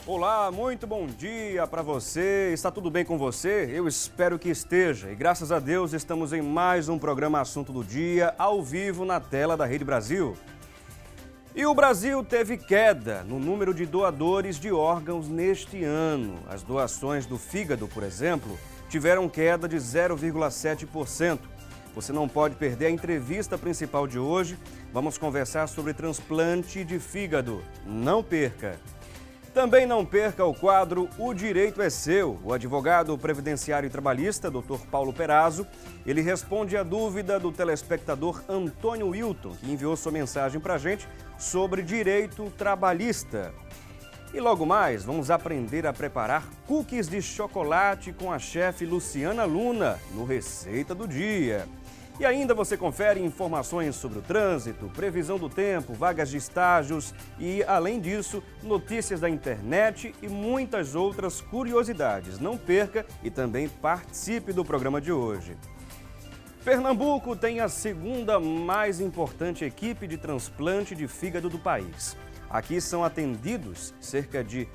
Olá, muito bom dia para você. Está tudo bem com você? Eu espero que esteja. E graças a Deus estamos em mais um programa Assunto do Dia, ao vivo na tela da Rede Brasil. E o Brasil teve queda no número de doadores de órgãos neste ano. As doações do fígado, por exemplo, tiveram queda de 0,7%. Você não pode perder a entrevista principal de hoje. Vamos conversar sobre transplante de fígado. Não perca! Também não perca o quadro O Direito é Seu. O advogado previdenciário e trabalhista, Dr. Paulo Perazzo, ele responde a dúvida do telespectador Antônio Wilton, que enviou sua mensagem para a gente sobre direito trabalhista. E logo mais, vamos aprender a preparar cookies de chocolate com a chefe Luciana Luna, no Receita do Dia. E ainda você confere informações sobre o trânsito, previsão do tempo, vagas de estágios e, além disso, notícias da internet e muitas outras curiosidades. Não perca e também participe do programa de hoje. Pernambuco tem a segunda mais importante equipe de transplante de fígado do país. Aqui são atendidos cerca de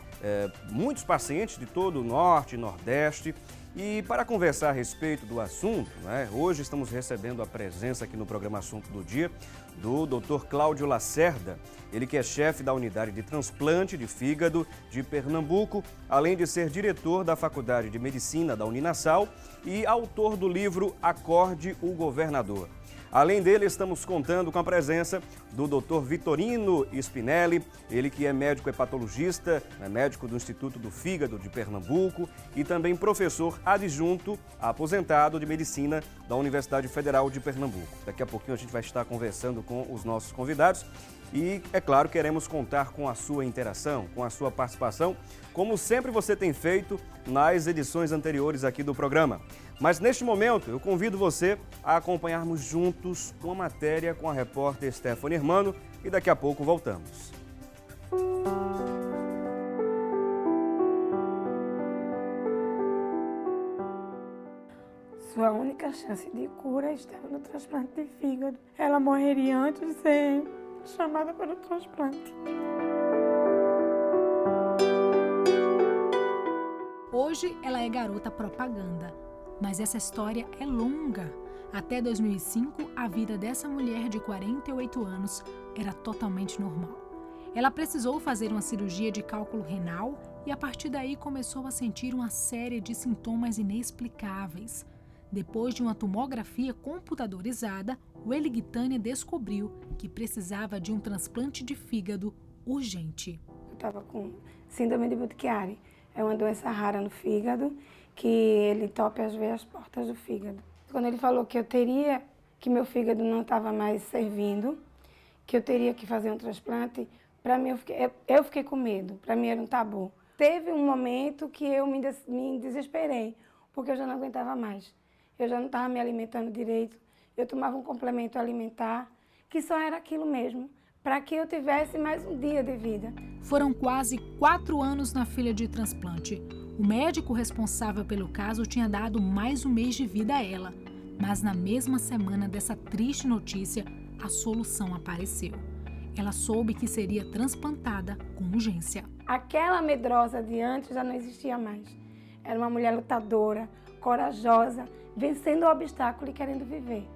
muitos pacientes de todo o Norte e Nordeste. E para conversar a respeito do assunto, hoje estamos recebendo a presença aqui no programa Assunto do Dia do Dr. Cláudio Lacerda, ele que é chefe da unidade de transplante de fígado de Pernambuco, além de ser diretor da Faculdade de Medicina da Uninasal e autor do livro Acorde o Governador. Além dele, estamos contando com a presença do Dr. Vitorino Spinelli, ele que é médico hepatologista, médico do Instituto do Fígado de Pernambuco e também professor adjunto aposentado de Medicina da Universidade Federal de Pernambuco. Daqui a pouquinho a gente vai estar conversando com os nossos convidados e, é claro, queremos contar com a sua interação, com a sua participação, como sempre você tem feito nas edições anteriores aqui do programa. Mas neste momento eu convido você a acompanharmos juntos uma matéria com a repórter Stephanie Hermano e daqui a pouco voltamos. Sua única chance de cura estava no transplante de fígado. Ela morreria antes de ser chamada para o transplante. Hoje ela é garota propaganda, mas essa história é longa. Até 2005, a vida dessa mulher de 48 anos era totalmente normal. Ela precisou fazer uma cirurgia de cálculo renal e a partir daí começou a sentir uma série de sintomas inexplicáveis. Depois de uma tomografia computadorizada, o Eligtânia descobriu que precisava de um transplante de fígado urgente. Eu estava com síndrome de Budd-Chiari. É uma doença rara no fígado, que ele entope as veias portas do fígado. Quando ele falou que meu fígado não estava mais servindo, que eu teria que fazer um transplante, para mim eu fiquei com medo, para mim era um tabu. Teve um momento que eu me desesperei, porque eu já não aguentava mais. Eu já não estava me alimentando direito, eu tomava um complemento alimentar, que só era aquilo mesmo, para que eu tivesse mais um dia de vida. Foram quase 4 anos na fila de transplante. O médico responsável pelo caso tinha dado mais um mês de vida a ela. Mas na mesma semana dessa triste notícia, a solução apareceu. Ela soube que seria transplantada com urgência. Aquela medrosa de antes já não existia mais. Era uma mulher lutadora, corajosa, vencendo o obstáculo e querendo viver.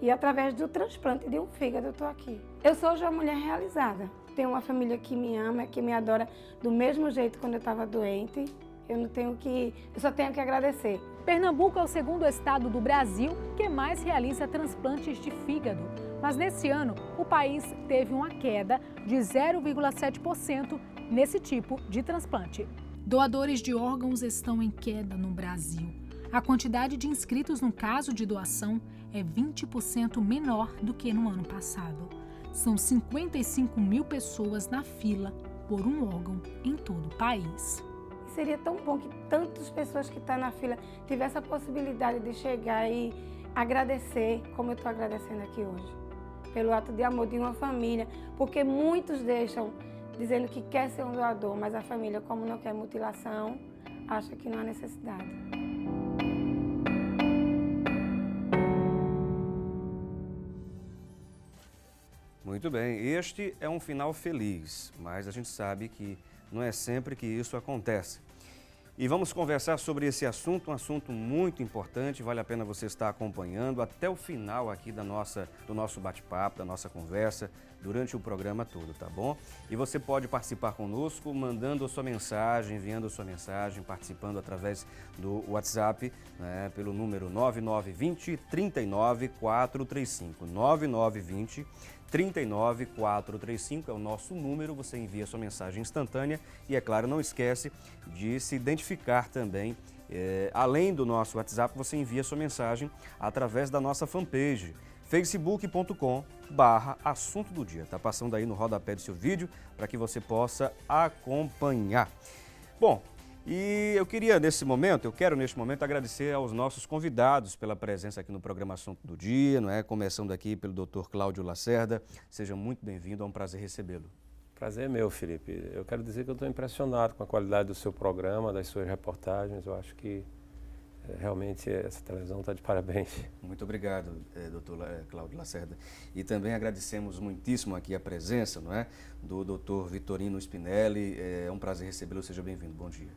E através do transplante de um fígado eu estou aqui. Eu sou hoje uma mulher realizada. Tenho uma família que me ama, que me adora do mesmo jeito quando eu estava doente. Eu só tenho que agradecer. Pernambuco é o segundo estado do Brasil que mais realiza transplantes de fígado. Mas nesse ano, o país teve uma queda de 0,7% nesse tipo de transplante. Doadores de órgãos estão em queda no Brasil. A quantidade de inscritos no caso de doação é 20% menor do que no ano passado. São 55 mil pessoas na fila por um órgão em todo o país. Seria tão bom que tantas pessoas que estão na fila tivessem a possibilidade de chegar e agradecer, como eu estou agradecendo aqui hoje, pelo ato de amor de uma família, porque muitos deixam dizendo que quer ser um doador, mas a família, como não quer mutilação, acha que não há necessidade. Muito bem, este é um final feliz, mas a gente sabe que não é sempre que isso acontece. E vamos conversar sobre esse assunto, um assunto muito importante, vale a pena você estar acompanhando até o final aqui do nosso bate-papo, da nossa conversa, durante o programa todo, tá bom? E você pode participar conosco mandando a sua mensagem, enviando a sua mensagem, participando através do WhatsApp, né, pelo número 9920 39435, 9920 39435 é o nosso número, você envia sua mensagem instantânea e, é claro, não esquece de se identificar também. Além do nosso WhatsApp, você envia sua mensagem através da nossa fanpage, facebook.com/assunto do dia. Está passando aí no rodapé do seu vídeo para que você possa acompanhar. Bom, e eu quero neste momento agradecer aos nossos convidados pela presença aqui no programa Assunto do Dia, não é? Começando aqui pelo Dr. Cláudio Lacerda. Seja muito bem-vindo, é um prazer recebê-lo. Prazer é meu, Felipe. Eu quero dizer que eu estou impressionado com a qualidade do seu programa, das suas reportagens. Eu acho que realmente essa televisão está de parabéns. Muito obrigado, doutor Cláudio Lacerda. E também agradecemos muitíssimo aqui a presença, não é, do doutor Vitorino Spinelli. É um prazer recebê-lo, seja bem-vindo. Bom dia.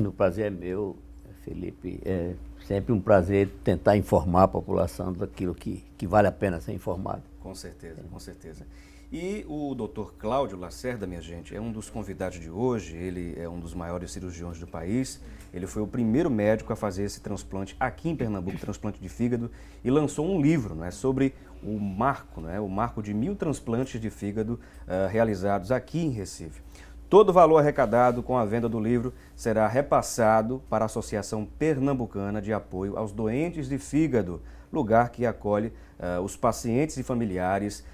O prazer é meu, Felipe. É sempre um prazer tentar informar a população daquilo que vale a pena ser informado. Com certeza, com certeza. E o Dr. Cláudio Lacerda, minha gente, é um dos convidados de hoje. Ele é um dos maiores cirurgiões do país. Ele foi o primeiro médico a fazer esse transplante aqui em Pernambuco, transplante de fígado, e lançou um livro, não é, sobre o marco de 1000 transplantes de fígado realizados aqui em Recife. Todo o valor arrecadado com a venda do livro será repassado para a Associação Pernambucana de Apoio aos Doentes de Fígado, lugar que acolhe os pacientes e familiares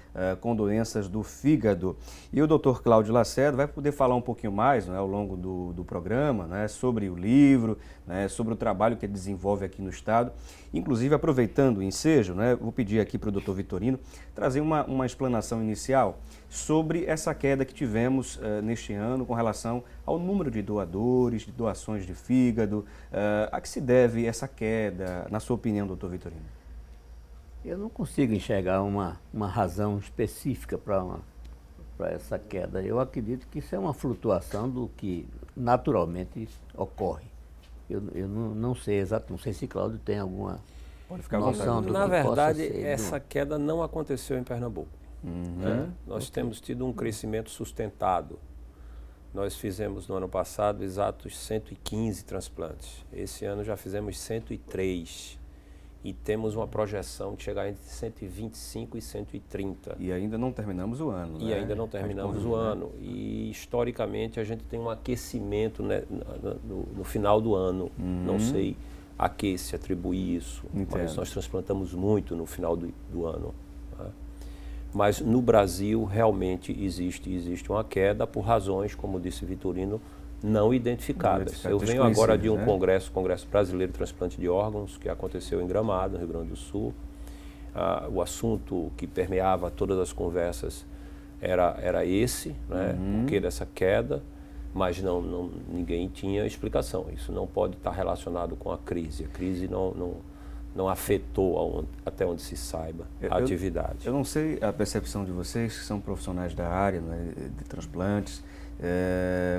com doenças do fígado. E o Dr. Cláudio Lacerda vai poder falar um pouquinho mais, não é, ao longo do programa, não é, sobre o livro, né, sobre o trabalho que ele desenvolve aqui no Estado. Inclusive, aproveitando o ensejo, né, vou pedir aqui para o Dr. Vitorino trazer uma explanação inicial sobre essa queda que tivemos neste ano com relação ao número de doadores, de doações de fígado. A que se deve essa queda, na sua opinião, Dr. Vitorino? Eu não consigo enxergar uma razão específica para essa queda. Eu acredito que isso é uma flutuação do que naturalmente ocorre. Eu não sei exatamente, não sei se Cláudio tem alguma noção do que Na verdade, possa ser, essa queda não aconteceu em Pernambuco. Né? Nós temos tido um crescimento sustentado. Nós fizemos no ano passado exatos 115 transplantes. Esse ano já fizemos 103. E temos uma projeção de chegar entre 125 e 130. E ainda não terminamos o ano, E ainda não terminamos o ano. E, historicamente, a gente tem um aquecimento, né, no final do ano. Não sei a que se atribui isso, mas nós transplantamos muito no final do ano. Né? Mas, no Brasil, realmente existe uma queda por razões, como disse Vitorino, não identificadas. Eu venho agora de um Congresso Brasileiro de Transplante de Órgãos, que aconteceu em Gramado, no Rio Grande do Sul. O assunto que permeava todas as conversas era esse, né? O porquê dessa queda, mas ninguém tinha explicação. Isso não pode estar relacionado com a crise. A crise não afetou, até onde se saiba, a atividade. Eu não sei a percepção de vocês, que são profissionais da área, não é, de transplantes,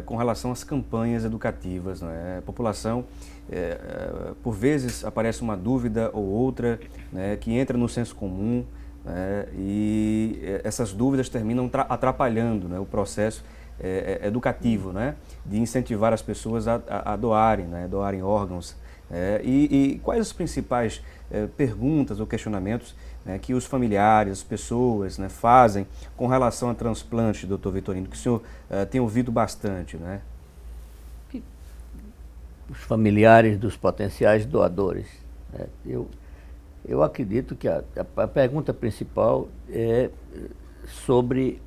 com relação às campanhas educativas, não é? A população, por vezes, aparece uma dúvida ou outra, né, que entra no senso comum, né, e essas dúvidas terminam atrapalhando, né, o processo educativo, né, de incentivar as pessoas a doarem, né, doarem órgãos. E quais as principais perguntas ou questionamentos, né, que os familiares, as pessoas, né, fazem com relação a transplante, doutor Vitorino, que o senhor tem ouvido bastante, né? Os familiares dos potenciais doadores. Né? Eu acredito que a pergunta principal é sobre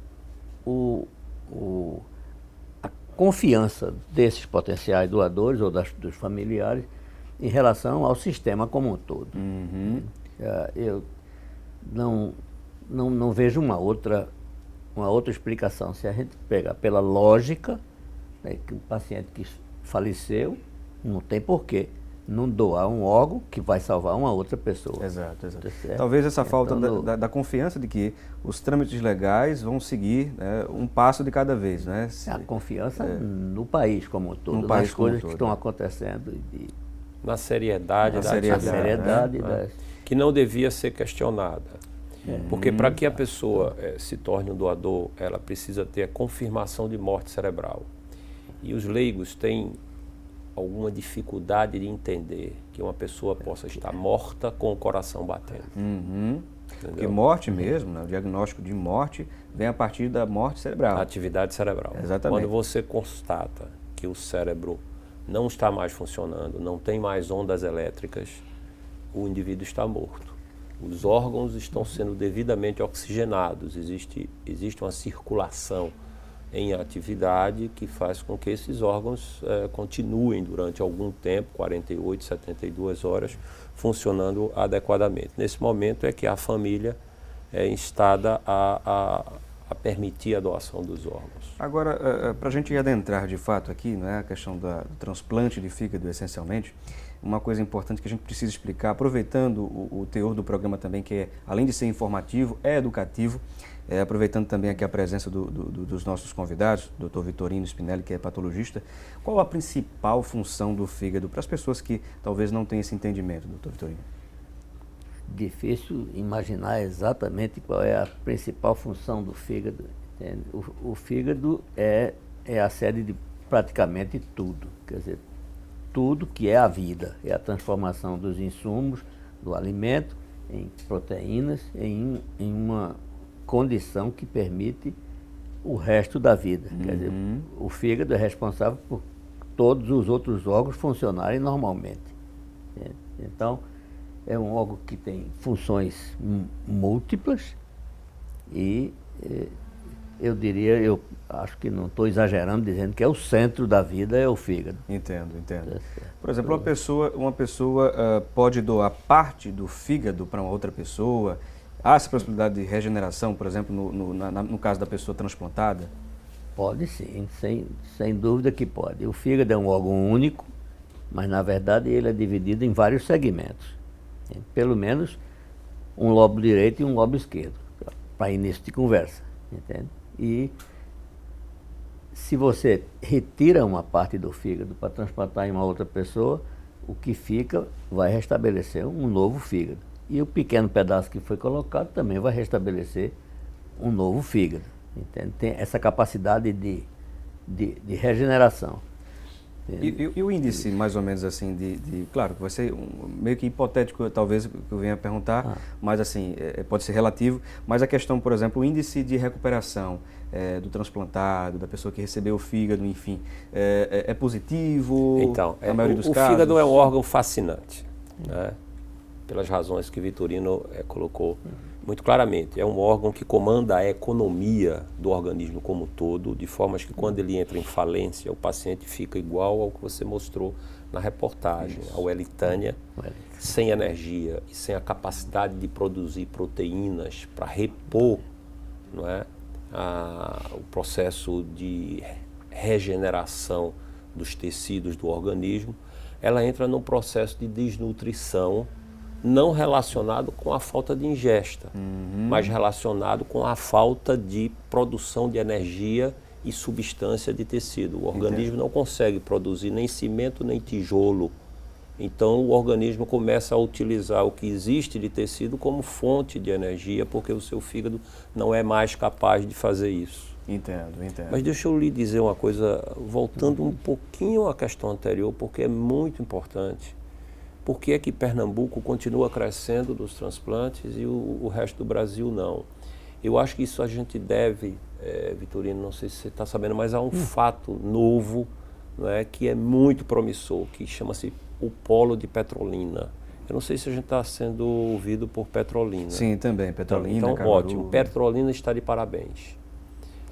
a confiança desses potenciais doadores ou dos familiares em relação ao sistema como um todo. Eu não vejo uma outra explicação. Se a gente pegar pela lógica, né, que o paciente que faleceu não tem porquê não doar um órgão que vai salvar uma outra pessoa. Exato, exato. Tá. Talvez essa falta Então, da confiança de que os trâmites legais vão seguir, né, um passo de cada vez, né? A confiança no país como um todo, país nas coisas como um que todo. estão acontecendo. Na seriedade, seriedade que não devia ser questionada. Porque para que a pessoa se torne um doador, ela precisa ter a confirmação de morte cerebral. E os leigos têm alguma dificuldade de entender que uma pessoa possa estar morta com o coração batendo. Porque morte mesmo, né, o diagnóstico de morte vem a partir da morte cerebral. Atividade cerebral. Exatamente. Quando você constata que o cérebro não está mais funcionando, não tem mais ondas elétricas, o indivíduo está morto. Os órgãos estão sendo devidamente oxigenados, existe uma circulação em atividade que faz com que esses órgãos continuem durante algum tempo, 48, 72 horas, funcionando adequadamente. Nesse momento é que a família é instada a permitir a doação dos órgãos. Agora, para a gente adentrar de fato aqui, né, a questão do transplante de fígado essencialmente, uma coisa importante que a gente precisa explicar, aproveitando o teor do programa também, que é, além de ser informativo, é educativo, aproveitando também aqui a presença dos nossos convidados, Dr. Vitorino Spinelli, que é patologista, qual a principal função do fígado para as pessoas que talvez não tenham esse entendimento, Dr. Vitorino? Difícil imaginar exatamente qual é a principal função do fígado. Entende? O fígado é a sede de praticamente tudo, quer dizer, tudo que é a vida, é a transformação dos insumos, do alimento, em proteínas, em uma condição que permite o resto da vida. Quer dizer, o fígado é responsável por todos os outros órgãos funcionarem normalmente. Então, é um órgão que tem funções múltiplas e eu acho que não estou exagerando dizendo que é o centro da vida, é o fígado. Entendo. Por exemplo, uma pessoa pode doar parte do fígado para uma outra pessoa. Há essa possibilidade de regeneração, por exemplo, no caso da pessoa transplantada? Pode sim, sem dúvida que pode. O fígado é um órgão único, mas na verdade ele é dividido em vários segmentos. Pelo menos um lobo direito e um lobo esquerdo, para início de conversa, entende? E se você retira uma parte do fígado para transplantar em uma outra pessoa, o que fica vai restabelecer um novo fígado. E o pequeno pedaço que foi colocado também vai restabelecer um novo fígado, entende? Tem essa capacidade de regeneração. E o índice, mais ou menos assim, claro, que vai ser meio que hipotético, talvez, que eu venha perguntar, mas assim, pode ser relativo, mas a questão, por exemplo, o índice de recuperação do transplantado, da pessoa que recebeu o fígado, enfim, é positivo? Então, na maioria dos casos? O fígado é um órgão fascinante, né? Pelas razões que Vitorino colocou muito claramente. É um órgão que comanda a economia do organismo como um todo, de formas que quando ele entra em falência, o paciente fica igual ao que você mostrou na reportagem, ao Elitânia, sem energia e sem a capacidade de produzir proteínas para repor, não é, o processo de regeneração dos tecidos do organismo. Ela entra num processo de desnutrição não relacionado com a falta de ingesta, mas relacionado com a falta de produção de energia e substância de tecido. O organismo não consegue produzir nem cimento nem tijolo. Então o organismo começa a utilizar o que existe de tecido como fonte de energia, porque o seu fígado não é mais capaz de fazer isso. Entendo. Mas deixa eu lhe dizer uma coisa, voltando um pouquinho à questão anterior, porque é muito importante. Por que é que Pernambuco continua crescendo dos transplantes e o resto do Brasil não? Eu acho que isso a gente deve, Vitorino, não sei se você está sabendo, mas há um fato novo, não é, que é muito promissor, que chama-se o Polo de Petrolina. Eu não sei se a gente está sendo ouvido por Petrolina. Sim, também, Petrolina, então Caruaru. Ótimo, Petrolina está de parabéns.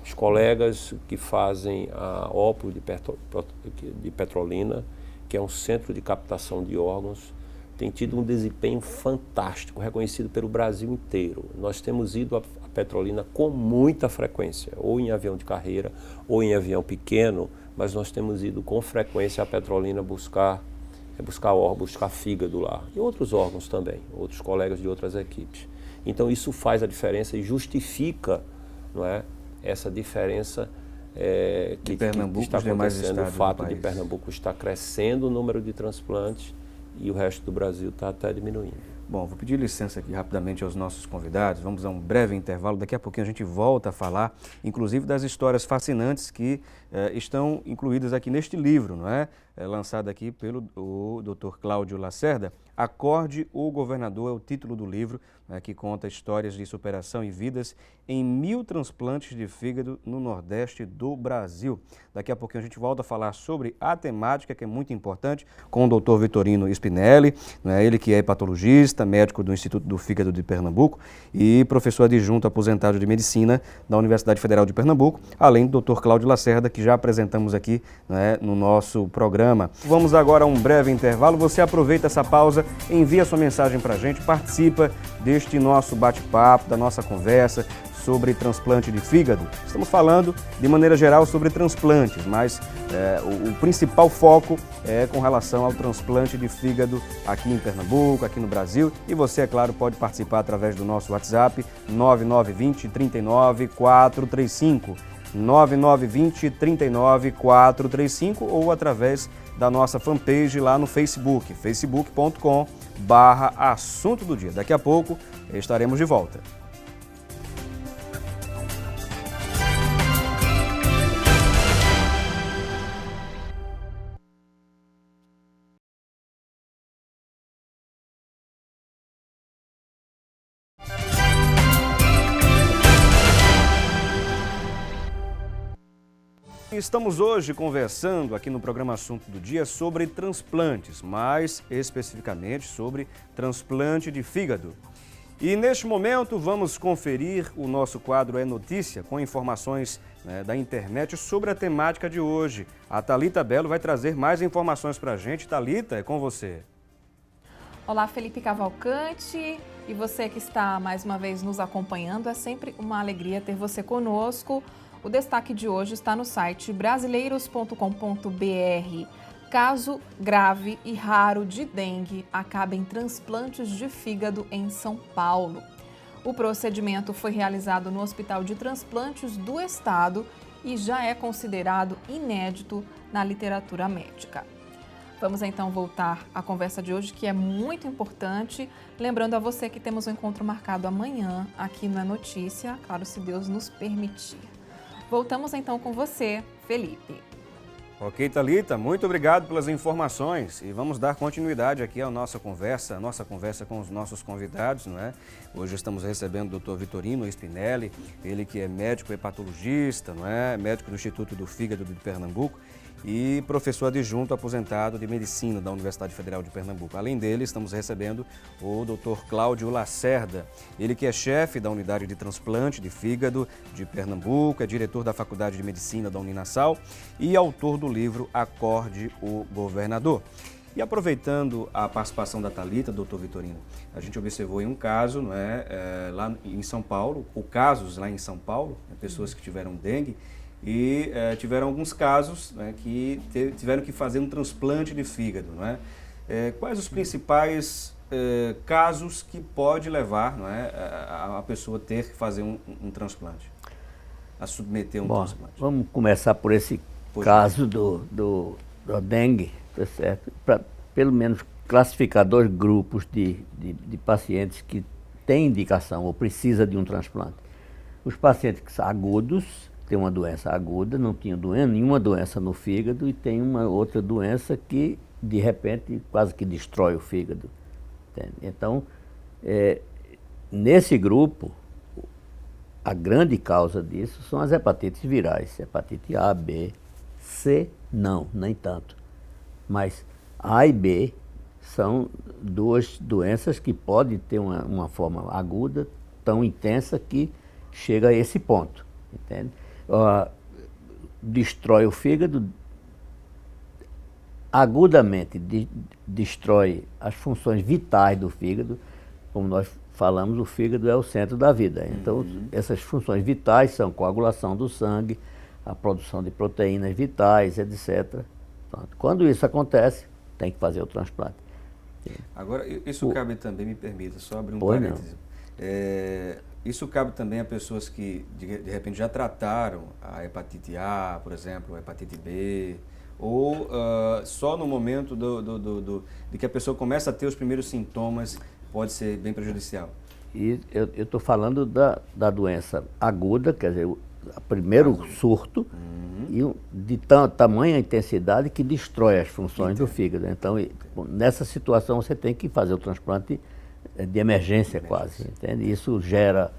Os colegas que fazem a Ópio de Petrolina, que é um centro de captação de órgãos, tem tido um desempenho fantástico, reconhecido pelo Brasil inteiro. Nós temos ido a Petrolina com muita frequência, ou em avião de carreira, ou em avião pequeno, mas nós temos ido com frequência a Petrolina buscar buscar fígado lá. E outros órgãos também, outros colegas de outras equipes. Então isso faz a diferença e justifica, não é, essa diferença que está acontecendo, o fato de Pernambuco estar crescendo o número de transplantes e o resto do Brasil está até diminuindo. Bom, vou pedir licença aqui rapidamente aos nossos convidados, vamos a um breve intervalo, daqui a pouquinho a gente volta a falar, inclusive das histórias fascinantes que estão incluídas aqui neste livro, não é? Lançado aqui pelo Dr. Cláudio Lacerda. Acorde o Governador é o título do livro, que conta histórias de superação e vidas em 1000 transplantes de fígado no Nordeste do Brasil. Daqui a pouquinho a gente volta a falar sobre a temática, que é muito importante, com o Dr. Vitorino Spinelli, ele que é hepatologista, médico do Instituto do Fígado de Pernambuco e professor adjunto aposentado de Medicina da Universidade Federal de Pernambuco, além do Dr. Cláudio Lacerda, que já apresentamos aqui no nosso programa. Vamos agora a um breve intervalo. Você aproveita essa pausa, envia sua mensagem para a gente, participa deste nosso bate-papo, da nossa conversa sobre transplante de fígado. Estamos falando, de maneira geral, sobre transplantes, mas o principal foco é com relação ao transplante de fígado aqui em Pernambuco, aqui no Brasil. E você, é claro, pode participar através do nosso WhatsApp 9920 39 435. 9920 39 435 ou através da nossa fanpage lá no Facebook, facebook.com/assunto do dia. Daqui a pouco estaremos de volta. Estamos hoje conversando aqui no programa Assunto do Dia sobre transplantes, mais especificamente sobre transplante de fígado. E neste momento vamos conferir o nosso quadro É Notícia com informações da internet sobre a temática de hoje. A Thalita Belo vai trazer mais informações para a gente. Thalita, é com você. Olá, Felipe Cavalcante, e você que está mais uma vez nos acompanhando, é sempre uma alegria ter você conosco. O destaque de hoje está no site brasileiros.com.br. Caso grave e raro de dengue acaba em transplantes de fígado em São Paulo. O procedimento foi realizado no Hospital de Transplantes do Estado e já é considerado inédito na literatura médica. Vamos então voltar à conversa de hoje, que é muito importante. Lembrando a você que temos um encontro marcado amanhã aqui na Notícia, claro, se Deus nos permitir. Voltamos então com você, Felipe. Ok, Thalita, muito obrigado pelas informações e vamos dar continuidade aqui à nossa conversa com os nossos convidados, não é? Hoje estamos recebendo o Dr. Vitorino Spinelli, ele que é médico hepatologista, não é? Médico do Instituto do Fígado de Pernambuco e professor adjunto aposentado de Medicina da Universidade Federal de Pernambuco. Além dele, estamos recebendo o Dr. Cláudio Lacerda, ele que é chefe da Unidade de Transplante de Fígado de Pernambuco, é diretor da Faculdade de Medicina da Uninasal e autor do livro Acorde o Governador. E aproveitando a participação da Thalita, doutor Vitorino, a gente observou em um caso, não é, lá em São Paulo, ou casos lá em São Paulo, pessoas que tiveram dengue, e tiveram alguns casos, né, que tiveram que fazer um transplante de fígado. Não é? Quais os principais casos que pode levar, não é, a pessoa ter que fazer um transplante, a submeter transplante? Vamos começar por esse caso do dengue, tá certo? Para pelo menos classificar dois grupos de pacientes que têm indicação ou precisa de um transplante. Os pacientes que são agudos, tem uma doença aguda, não tinha nenhuma doença no fígado e tem uma outra doença que, de repente, quase que destrói o fígado. Entende? Então, nesse grupo, a grande causa disso são as hepatites virais, hepatite A, B, C, não, nem tanto. Mas A e B são duas doenças que podem ter uma forma aguda, tão intensa que chega a esse ponto, entende? Destrói o fígado, agudamente destrói as funções vitais do fígado. Como nós falamos, o fígado é o centro da vida. Então, essas funções vitais são coagulação do sangue, a produção de proteínas vitais, etc. Quando isso acontece, tem que fazer o transplante. Agora, isso cabe também, me permita, só abrir um Pois parêntese. Isso cabe também a pessoas que, de repente, já trataram a hepatite A, por exemplo, a hepatite B, ou só no momento de que a pessoa começa a ter os primeiros sintomas pode ser bem prejudicial? E eu estou falando da doença aguda, quer dizer, o primeiro surto, e de tamanha intensidade que destrói as funções do fígado. Então, nessa situação, você tem que fazer o transplante de emergência quase, entende? Isso gera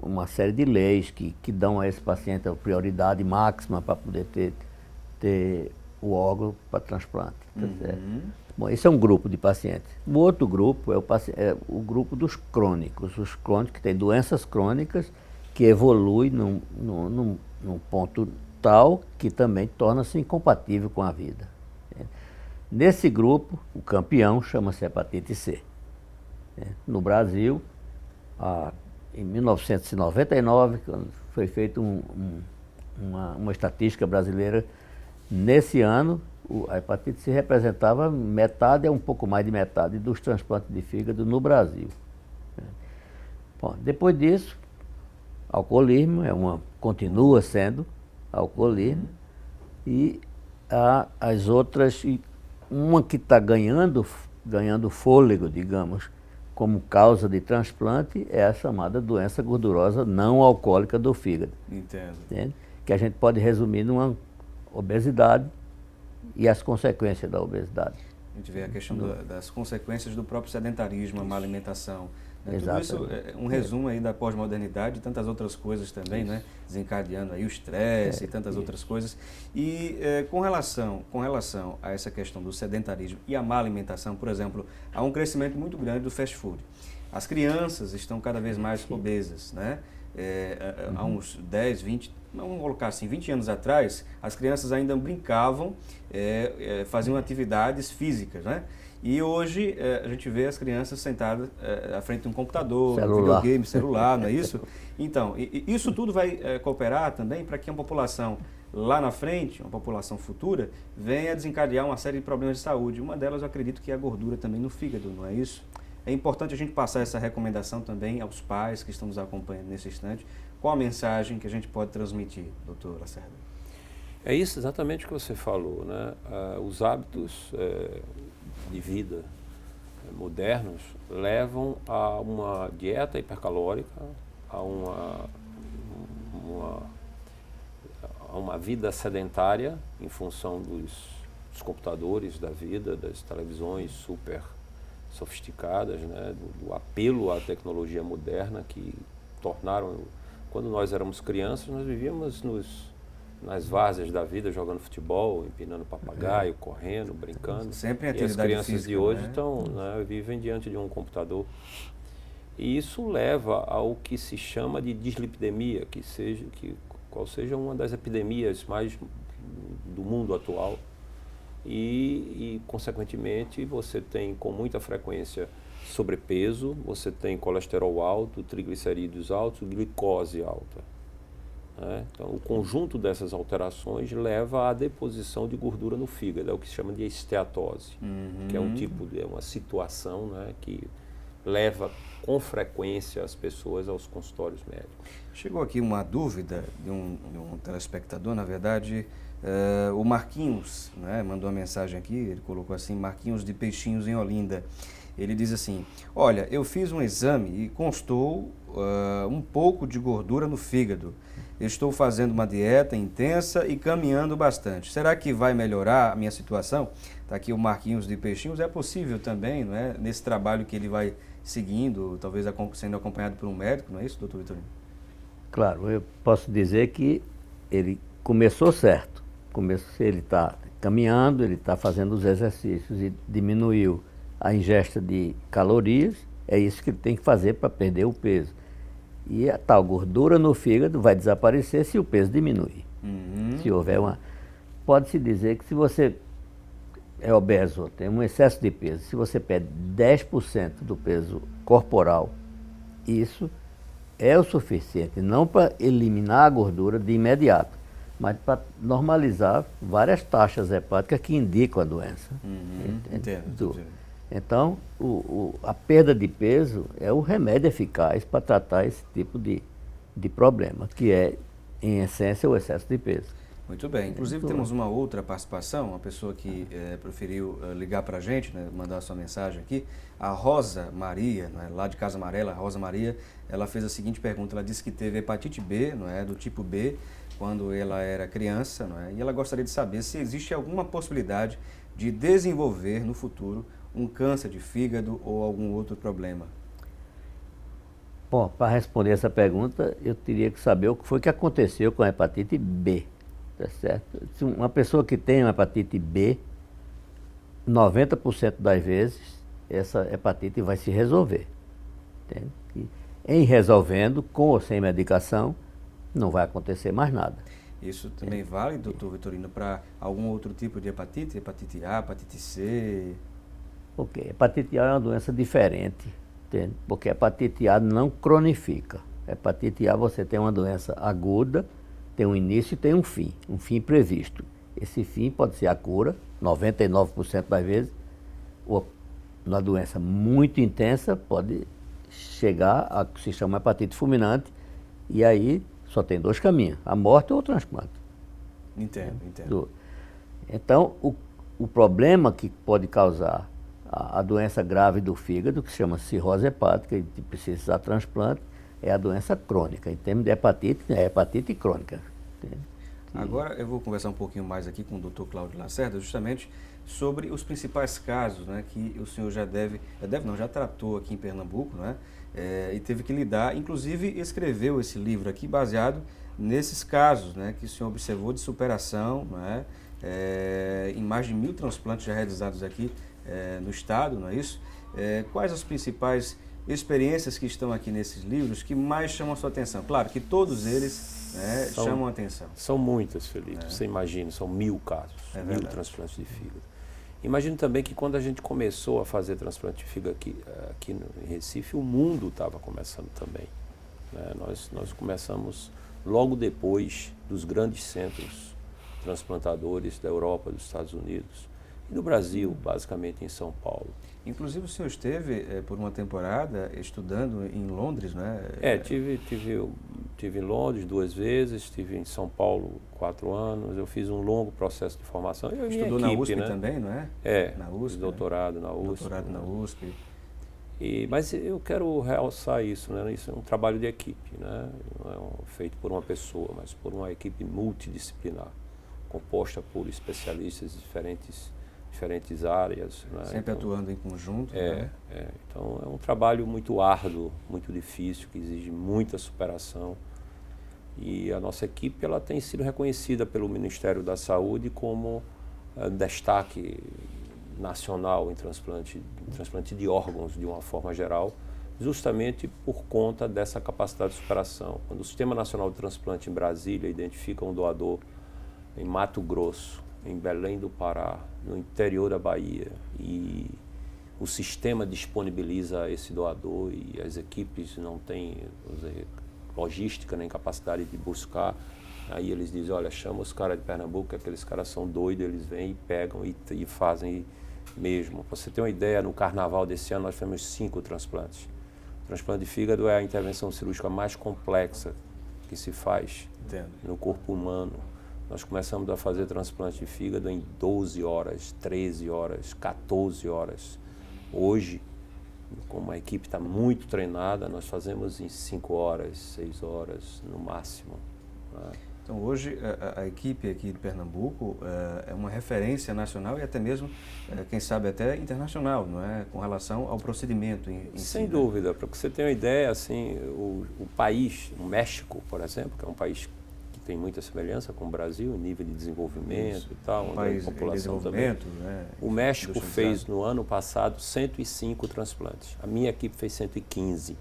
uma série de leis que dão a esse paciente a prioridade máxima para poder ter o órgão para transplante. Tá certo? Bom, esse é um grupo de pacientes. O outro grupo é o grupo dos crônicos. Os crônicos que têm doenças crônicas que evoluem num ponto tal que também torna-se incompatível com a vida. Nesse grupo, o campeão chama-se hepatite C. No Brasil, em 1999, quando foi feita uma estatística brasileira, nesse ano, a hepatite C representava metade, um pouco mais de metade dos transplantes de fígado no Brasil. Bom, depois disso, alcoolismo continua sendo alcoolismo, e as outras, uma que está ganhando fôlego, digamos, como causa de transplante, é a chamada doença gordurosa não alcoólica do fígado. Entendo. Entende? Que a gente pode resumir numa obesidade e as consequências da obesidade. A gente vê a questão das consequências do próprio sedentarismo, a má alimentação. Né? Tudo isso é um resumo aí da pós-modernidade e tantas outras coisas também, né? Desencadeando aí o estresse e tantas outras coisas. E com relação a essa questão do sedentarismo e a má alimentação, por exemplo, há um crescimento muito grande do fast food. As crianças estão cada vez mais obesas, né? Há uns 10, 20, vamos colocar assim, 20 anos atrás, as crianças ainda brincavam, faziam atividades físicas, né? E hoje a gente vê as crianças sentadas à frente de um computador, videogame, celular, não é isso? Então, isso tudo vai cooperar também para que uma população lá na frente, uma população futura, venha desencadear uma série de problemas de saúde. Uma delas, eu acredito que é a gordura também no fígado, não é isso? É importante a gente passar essa recomendação também aos pais que estão nos acompanhando nesse instante. Qual a mensagem que a gente pode transmitir, doutor Lacerda? É isso exatamente o que você falou, né? Os hábitos de vida modernos levam a uma dieta hipercalórica, a uma vida sedentária em função dos computadores da vida, das televisões super sofisticadas, né? do apelo à tecnologia moderna que tornaram... Quando nós éramos crianças, nós vivíamos nas várzeas da vida, jogando futebol, empinando papagaio, correndo, brincando. Sempre em atividade física. E as crianças de hoje vivem diante de um computador. E isso leva ao que se chama de dislipidemia, qual seja uma das epidemias mais do mundo atual. E, consequentemente, você tem com muita frequência sobrepeso, você tem colesterol alto, triglicerídeos altos, glicose alta. Né? Então, o conjunto dessas alterações leva à deposição de gordura no fígado, é o que se chama de esteatose, que é uma situação, né, que leva com frequência as pessoas aos consultórios médicos. Chegou aqui uma dúvida de um telespectador, na verdade, o Marquinhos, né, mandou uma mensagem aqui, ele colocou assim, Marquinhos de Peixinhos em Olinda. Ele diz assim, olha, eu fiz um exame e constou um pouco de gordura no fígado. Estou fazendo uma dieta intensa e caminhando bastante. Será que vai melhorar a minha situação? Está aqui o Marquinhos de Peixinhos. É possível também, não é? Nesse trabalho que ele vai seguindo, talvez sendo acompanhado por um médico, não é isso, doutor Vitorino? Claro, eu posso dizer que ele começou certo. Ele está caminhando, ele está fazendo os exercícios e diminuiu a ingesta de calorias. É isso que ele tem que fazer para perder o peso. E a tal gordura no fígado vai desaparecer se o peso diminuir. Se houver Pode-se dizer que se você é obeso, tem um excesso de peso, se você perde 10% do peso corporal, isso é o suficiente, não para eliminar a gordura de imediato, mas para normalizar várias taxas hepáticas que indicam a doença. Entendo. Então, a perda de peso é o remédio eficaz para tratar esse tipo de problema, que é, em essência, o excesso de peso. Muito bem. Inclusive, temos uma outra participação, uma pessoa que preferiu ligar para a gente, né, mandar sua mensagem aqui, a Rosa Maria, né, lá de Casa Amarela. A Rosa Maria, ela fez a seguinte pergunta, ela disse que teve hepatite B, não é, do tipo B, quando ela era criança, não é, e ela gostaria de saber se existe alguma possibilidade de desenvolver no futuro um câncer de fígado ou algum outro problema. Bom, para responder essa pergunta, eu teria que saber o que foi que aconteceu com a hepatite B, tá certo? Se uma pessoa que tem uma hepatite B, 90% das vezes, essa hepatite vai se resolver. Entende? E em resolvendo, com ou sem medicação, não vai acontecer mais nada. Isso também vale, doutor Vitorino, para algum outro tipo de hepatite? Hepatite A, hepatite C? Ok, hepatite A é uma doença diferente, entende? Porque a hepatite A não cronifica. Hepatite A você tem uma doença aguda, tem um início e tem um fim previsto. Esse fim pode ser a cura, 99% das vezes, ou na doença muito intensa pode chegar a que se chama hepatite fulminante, e aí só tem dois caminhos, a morte ou o transplante. Entendo. Então, o problema que pode causar a doença grave do fígado, que se chama cirrose hepática, e precisa de transplante, é a doença crônica. Em termos de hepatite, é hepatite crônica. Entende? Agora eu vou conversar um pouquinho mais aqui com o Dr. Cláudio Lacerda, justamente sobre os principais casos, né, que o senhor já tratou aqui em Pernambuco, né, e teve que lidar, inclusive escreveu esse livro aqui baseado nesses casos, né, que o senhor observou de superação, né, em mais de 1000 transplantes já realizados aqui no estado, não é isso? Quais as principais experiências que estão aqui nesses livros que mais chamam a sua atenção? Claro que todos eles chamam a atenção. São muitas, Felipe. Você imagina, são 1000 casos, 1000 transplantes de fígado. Imagino também que quando a gente começou a fazer transplante de fígado aqui em Recife, o mundo estava começando também. Né? Nós começamos logo depois dos grandes centros transplantadores da Europa, dos Estados Unidos e do Brasil, basicamente em São Paulo. Inclusive o senhor esteve por uma temporada estudando em Londres, né? Tive em Londres 2 vezes, estive em São Paulo 4 anos, eu fiz um longo processo de formação. Estudou na USP, né? Também, não é? Na USP, doutorado na USP. Doutorado na USP. Mas eu quero realçar isso, né? Isso é um trabalho de equipe, né? Não é feito por uma pessoa, mas por uma equipe multidisciplinar, composta por especialistas de diferentes áreas. Né? Sempre então, atuando em conjunto. Né? Então é um trabalho muito árduo, muito difícil, que exige muita superação. E a nossa equipe ela tem sido reconhecida pelo Ministério da Saúde como destaque nacional em transplante de órgãos de uma forma geral, justamente por conta dessa capacidade de superação. Quando o Sistema Nacional de Transplante em Brasília identifica um doador em Mato Grosso, em Belém do Pará, no interior da Bahia, e o sistema disponibiliza esse doador e as equipes não têm logística nem capacidade de buscar, aí eles dizem, olha, chama os caras de Pernambuco, que aqueles caras são doidos, eles vêm e pegam e fazem mesmo. Pra você ter uma ideia, no carnaval desse ano nós fizemos 5 transplantes. O transplante de fígado é a intervenção cirúrgica mais complexa que se faz no corpo humano. Nós começamos a fazer transplante de fígado em 12 horas, 13 horas, 14 horas. Hoje, como a equipe está muito treinada, nós fazemos em 5 horas, 6 horas no máximo. Né? Então hoje a equipe aqui de Pernambuco é uma referência nacional e até mesmo, quem sabe até internacional, não é? Com relação ao procedimento em Sem si, dúvida, para que você tenha uma ideia, assim, o país, o México, por exemplo, que é um país que tem muita semelhança com o Brasil, em nível de desenvolvimento e tal, um país a população em desenvolvimento, também. Né? O México fez no ano passado 105 transplantes. A minha equipe fez 115.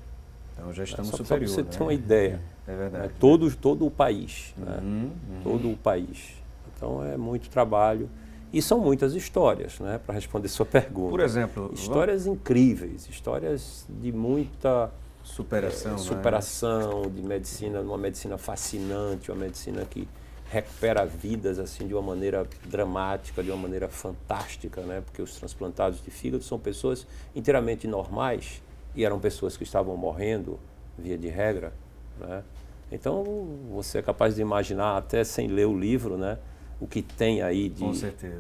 Então já estamos superior. superior, Só para você ter uma ideia. É verdade. Todo o país. Né? Todo o país. Então é muito trabalho. E são muitas histórias, né? Para responder sua pergunta. Por exemplo... Histórias incríveis, histórias de muita... superação, de medicina, uma medicina fascinante, uma medicina que recupera vidas assim de uma maneira dramática, de uma maneira fantástica, né? Porque os transplantados de fígado são pessoas inteiramente normais e eram pessoas que estavam morrendo, via de regra, né? Então, você é capaz de imaginar, até sem ler o livro, né? O que tem aí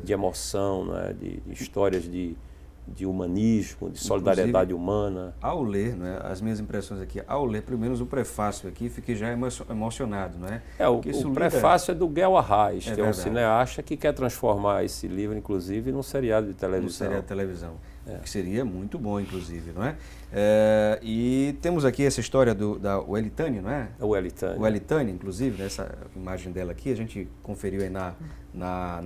de emoção, né? De histórias de humanismo, de solidariedade humana. Ao ler, né, as minhas impressões aqui, ao ler pelo menos o prefácio aqui, fiquei já emocionado, não é? O prefácio é do Guel Arraes, que é um verdade. cineasta que quer transformar esse livro, inclusive, num seriado de televisão. Um seriado de televisão, que seria muito bom, inclusive, não é? E temos aqui essa história da Welitane, não é? O Welitane. Welitane, inclusive, essa imagem dela aqui, a gente conferiu aí na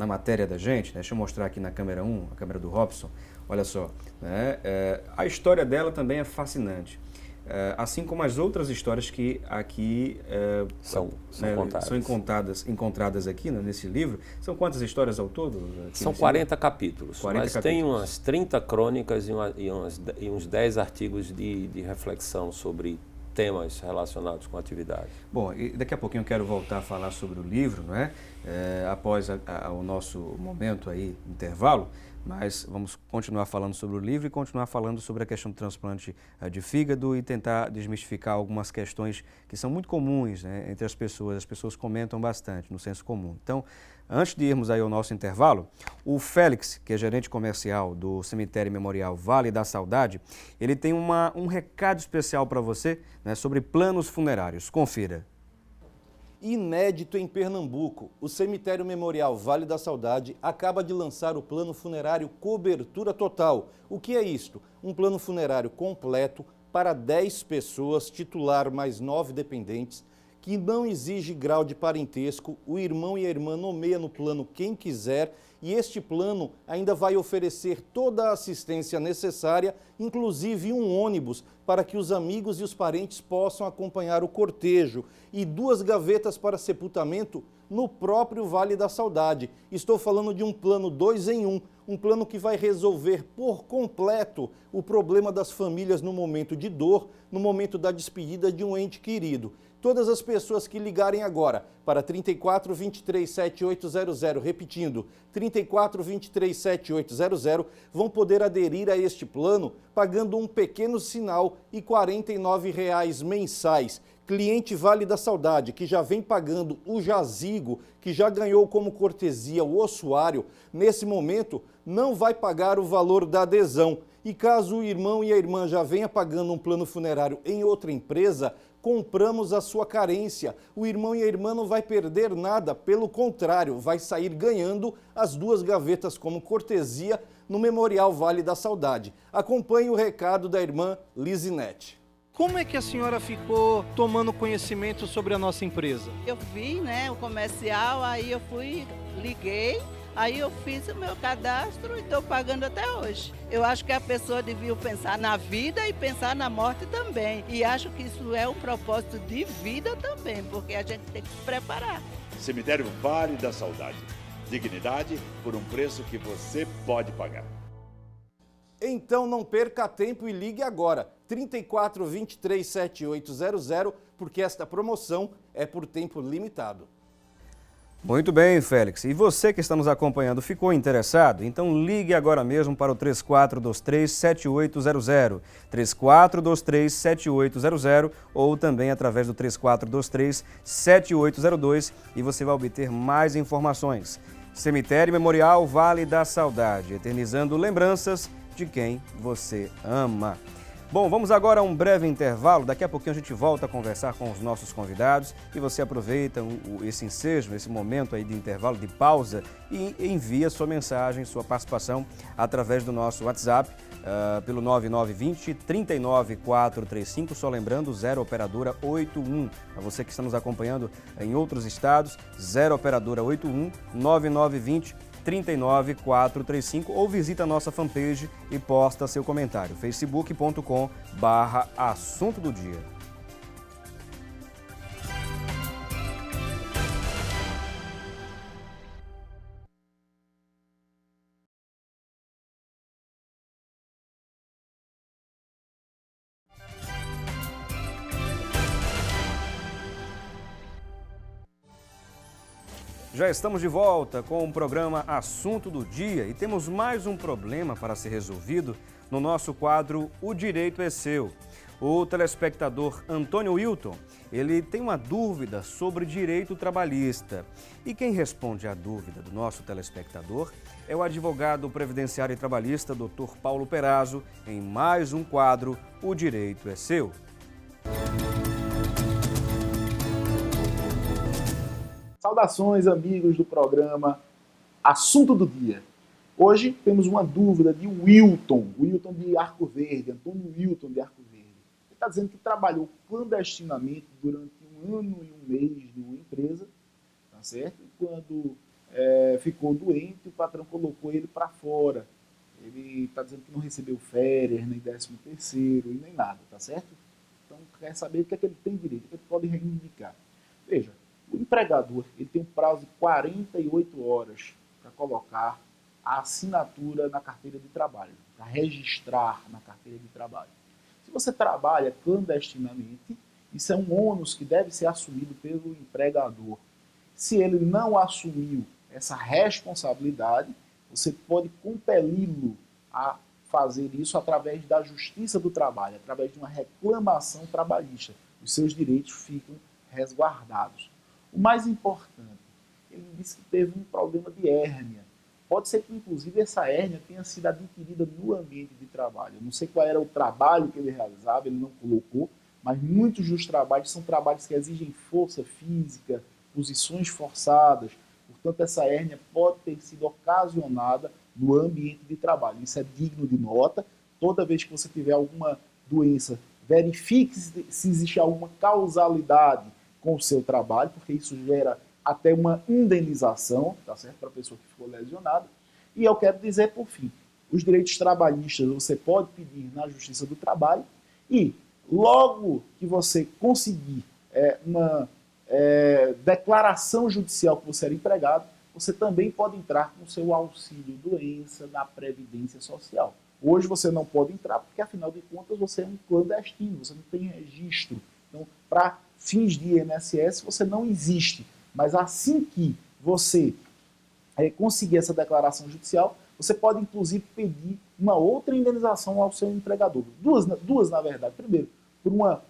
matéria da gente, né? Deixa eu mostrar aqui na câmera 1, a câmera do Robson. Olha só, né? A história dela também é fascinante, assim como as outras histórias que aqui são encontradas aqui, né, nesse livro. São quantas histórias ao todo? São 40 capítulos, 40 mas tem umas 30 crônicas e uns 10 artigos de reflexão sobre temas relacionados com a atividade. Bom, e daqui a pouquinho eu quero voltar a falar sobre o livro, não é? Após o nosso momento aí, intervalo. Mas vamos continuar falando sobre o livro e continuar falando sobre a questão do transplante de fígado e tentar desmistificar algumas questões que são muito comuns, né, entre as pessoas. As pessoas comentam bastante no senso comum. Então, antes de irmos aí ao nosso intervalo, o Félix, que é gerente comercial do Cemitério Memorial Vale da Saudade, ele tem um recado especial para você, né, sobre planos funerários. Confira. Inédito em Pernambuco, o Cemitério Memorial Vale da Saudade acaba de lançar o plano funerário Cobertura Total. O que é isto? Um plano funerário completo para 10 pessoas, titular mais 9 dependentes, que não exige grau de parentesco, o irmão e a irmã nomeia no plano quem quiser e este plano ainda vai oferecer toda a assistência necessária, inclusive um ônibus, para que os amigos e os parentes possam acompanhar o cortejo e 2 gavetas para sepultamento no próprio Vale da Saudade. Estou falando de um plano 2 em 1, um plano que vai resolver por completo o problema das famílias no momento de dor, no momento da despedida de um ente querido. Todas as pessoas que ligarem agora para 34 23 7800, repetindo, 34 23 7800, vão poder aderir a este plano pagando um pequeno sinal e R$ 49,00 mensais. Cliente Vale da Saudade, que já vem pagando o jazigo, que já ganhou como cortesia o ossuário, nesse momento não vai pagar o valor da adesão. E caso o irmão e a irmã já venha pagando um plano funerário em outra empresa, compramos a sua carência. O irmão e a irmã não vai perder nada, pelo contrário, vai sair ganhando as 2 gavetas como cortesia no Memorial Vale da Saudade. Acompanhe o recado da irmã Lizinete. Como é que a senhora ficou tomando conhecimento sobre a nossa empresa? Eu vi, né, o comercial, aí eu liguei, aí eu fiz o meu cadastro e estou pagando até hoje. Eu acho que a pessoa devia pensar na vida e pensar na morte também. E acho que isso é um propósito de vida também, porque a gente tem que se preparar. Cemitério Vale da Saudade. Dignidade por um preço que você pode pagar. Então não perca tempo e ligue agora, 34 23 7800, porque esta promoção é por tempo limitado. Muito bem, Félix. E você que está nos acompanhando, ficou interessado? Então ligue agora mesmo para o 3423-7800, 3423-7800 ou também através do 3423-7802 e você vai obter mais informações. Cemitério Memorial Vale da Saudade, eternizando lembranças de quem você ama. Bom, vamos agora a um breve intervalo. Daqui a pouquinho a gente volta a conversar com os nossos convidados e você aproveita esse ensejo, esse momento aí de intervalo, de pausa e envia sua mensagem, sua participação através do nosso WhatsApp pelo 9920 39435, só lembrando 0 operadora 81. Para você que está nos acompanhando em outros estados, 0 operadora 81 9920 39435 ou visita a nossa fanpage e posta seu comentário, facebook.com/assunto do dia. Já estamos de volta com o programa Assunto do Dia e temos mais um problema para ser resolvido no nosso quadro O Direito é Seu. O telespectador Antônio Wilton, ele tem uma dúvida sobre direito trabalhista. E quem responde à dúvida do nosso telespectador é o advogado previdenciário e trabalhista Dr. Paulo Perazzo, em mais um quadro O Direito é Seu. Saudações, amigos do programa Assunto do Dia. Hoje temos uma dúvida de Wilton de Arco Verde, Antônio Wilton de Arco Verde. Ele está dizendo que trabalhou clandestinamente durante 1 ano e 1 mês de uma empresa, tá certo? E quando ficou doente, o patrão colocou ele para fora. Ele está dizendo que não recebeu férias, nem 13º e nem nada, tá certo? Então quer saber o que é que ele tem direito, o que ele pode reivindicar. Veja, o empregador ele tem um prazo de 48 horas para colocar a assinatura na carteira de trabalho, para registrar na carteira de trabalho. Se você trabalha clandestinamente, isso é um ônus que deve ser assumido pelo empregador. Se ele não assumiu essa responsabilidade, você pode compeli-lo a fazer isso através da Justiça do Trabalho, através de uma reclamação trabalhista. Os seus direitos ficam resguardados. O mais importante, ele disse que teve um problema de hérnia. Pode ser que, inclusive, essa hérnia tenha sido adquirida no ambiente de trabalho. Eu não sei qual era o trabalho que ele realizava, ele não colocou, mas muitos dos trabalhos são trabalhos que exigem força física, posições forçadas. Portanto, essa hérnia pode ter sido ocasionada no ambiente de trabalho. Isso é digno de nota. Toda vez que você tiver alguma doença, verifique se existe alguma causalidade com o seu trabalho, porque isso gera até uma indenização, tá certo? Para a pessoa que ficou lesionada. E eu quero dizer, por fim, os direitos trabalhistas você pode pedir na Justiça do Trabalho e logo que você conseguir uma declaração judicial que você era empregado, você também pode entrar com o seu auxílio-doença na Previdência Social. Hoje você não pode entrar porque, afinal de contas, você é um clandestino, você não tem registro. Então, para fins de INSS, você não existe. Mas assim que você conseguir essa declaração judicial, você pode, inclusive, pedir uma outra indenização ao seu empregador. Duas na verdade. Primeiro, por uma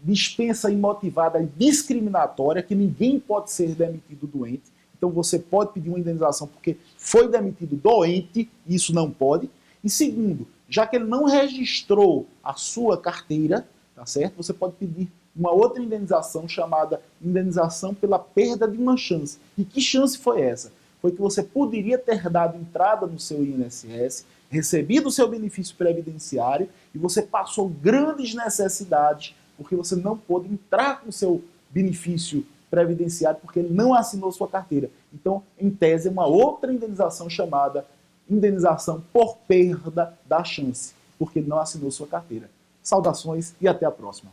dispensa imotivada e discriminatória, que ninguém pode ser demitido doente. Então, você pode pedir uma indenização porque foi demitido doente, isso não pode. E segundo, já que ele não registrou a sua carteira, tá certo? Você pode pedir uma outra indenização chamada indenização pela perda de uma chance. E que chance foi essa? Foi que você poderia ter dado entrada no seu INSS, recebido o seu benefício previdenciário e você passou grandes necessidades porque você não pôde entrar com o seu benefício previdenciário porque ele não assinou sua carteira. Então, em tese, é uma outra indenização chamada indenização por perda da chance, porque ele não assinou sua carteira. Saudações e até a próxima.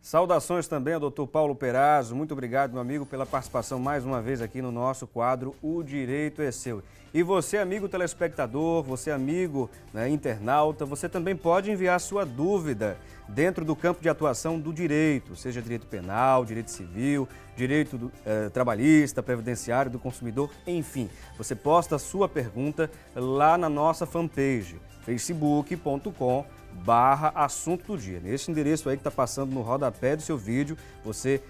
Saudações também ao Dr. Paulo Perazzo. Muito obrigado, meu amigo, pela participação mais uma vez aqui no nosso quadro O Direito é Seu. E você, amigo telespectador, você, amigo internauta, você também pode enviar sua dúvida dentro do campo de atuação do direito, seja direito penal, direito civil, direito trabalhista, previdenciário, do consumidor, enfim. Você posta a sua pergunta lá na nossa fanpage, facebook.com/assunto do dia. Nesse endereço aí que está passando no rodapé do seu vídeo, você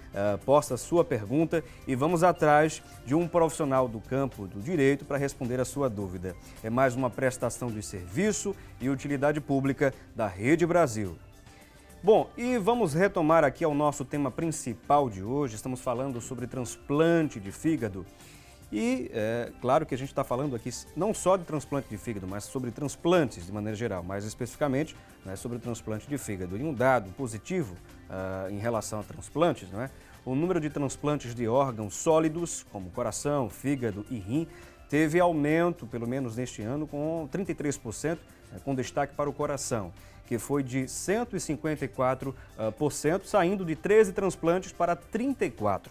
posta a sua pergunta e vamos atrás de um profissional do campo do direito para responder a sua dúvida. É mais uma prestação de serviço e utilidade pública da Rede Brasil. Bom, e vamos retomar aqui ao nosso tema principal de hoje. Estamos falando sobre transplante de fígado. E claro que a gente está falando aqui não só de transplante de fígado, mas sobre transplantes de maneira geral, mais especificamente sobre transplante de fígado. E um dado positivo em relação a transplantes, o número de transplantes de órgãos sólidos, como coração, fígado e rim, teve aumento, pelo menos neste ano, com 33%, com destaque para o coração, que foi de 154%, saindo de 13 transplantes para 34%.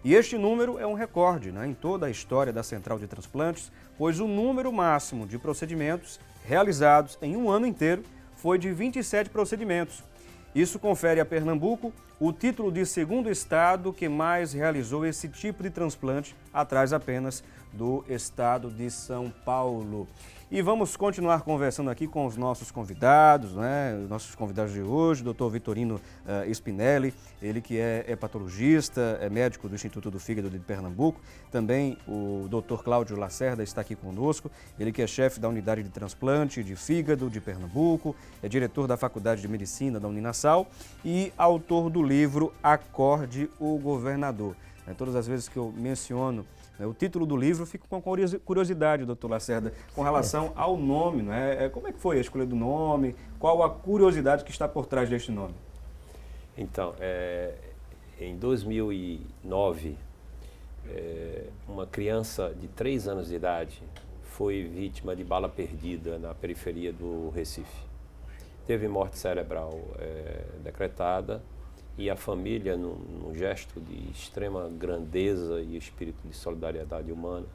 E este número é um recorde em toda a história da Central de Transplantes, pois o número máximo de procedimentos realizados em um ano inteiro foi de 27 procedimentos. Isso confere a Pernambuco o título de segundo estado que mais realizou esse tipo de transplante, atrás apenas do estado de São Paulo. E vamos continuar conversando aqui com os nossos convidados, né? Os nossos convidados de hoje, o Dr. Vitorino Spinelli, ele que é hepatologista, é médico do Instituto do Fígado de Pernambuco. Também o Dr. Cláudio Lacerda está aqui conosco, ele que é chefe da unidade de transplante de fígado de Pernambuco, é diretor da Faculdade de Medicina da Uninasal e autor do livro Acorde o Governador. Todas as vezes que eu menciono o título do livro, eu fico com curiosidade, doutor Lacerda, com relação ao nome. Né? Como é que foi a escolha do nome? Qual a curiosidade que está por trás deste nome? Então, em 2009, uma criança de 3 anos de idade foi vítima de bala perdida na periferia do Recife. Teve morte cerebral decretada. E a família, num gesto de extrema grandeza e espírito de solidariedade humana,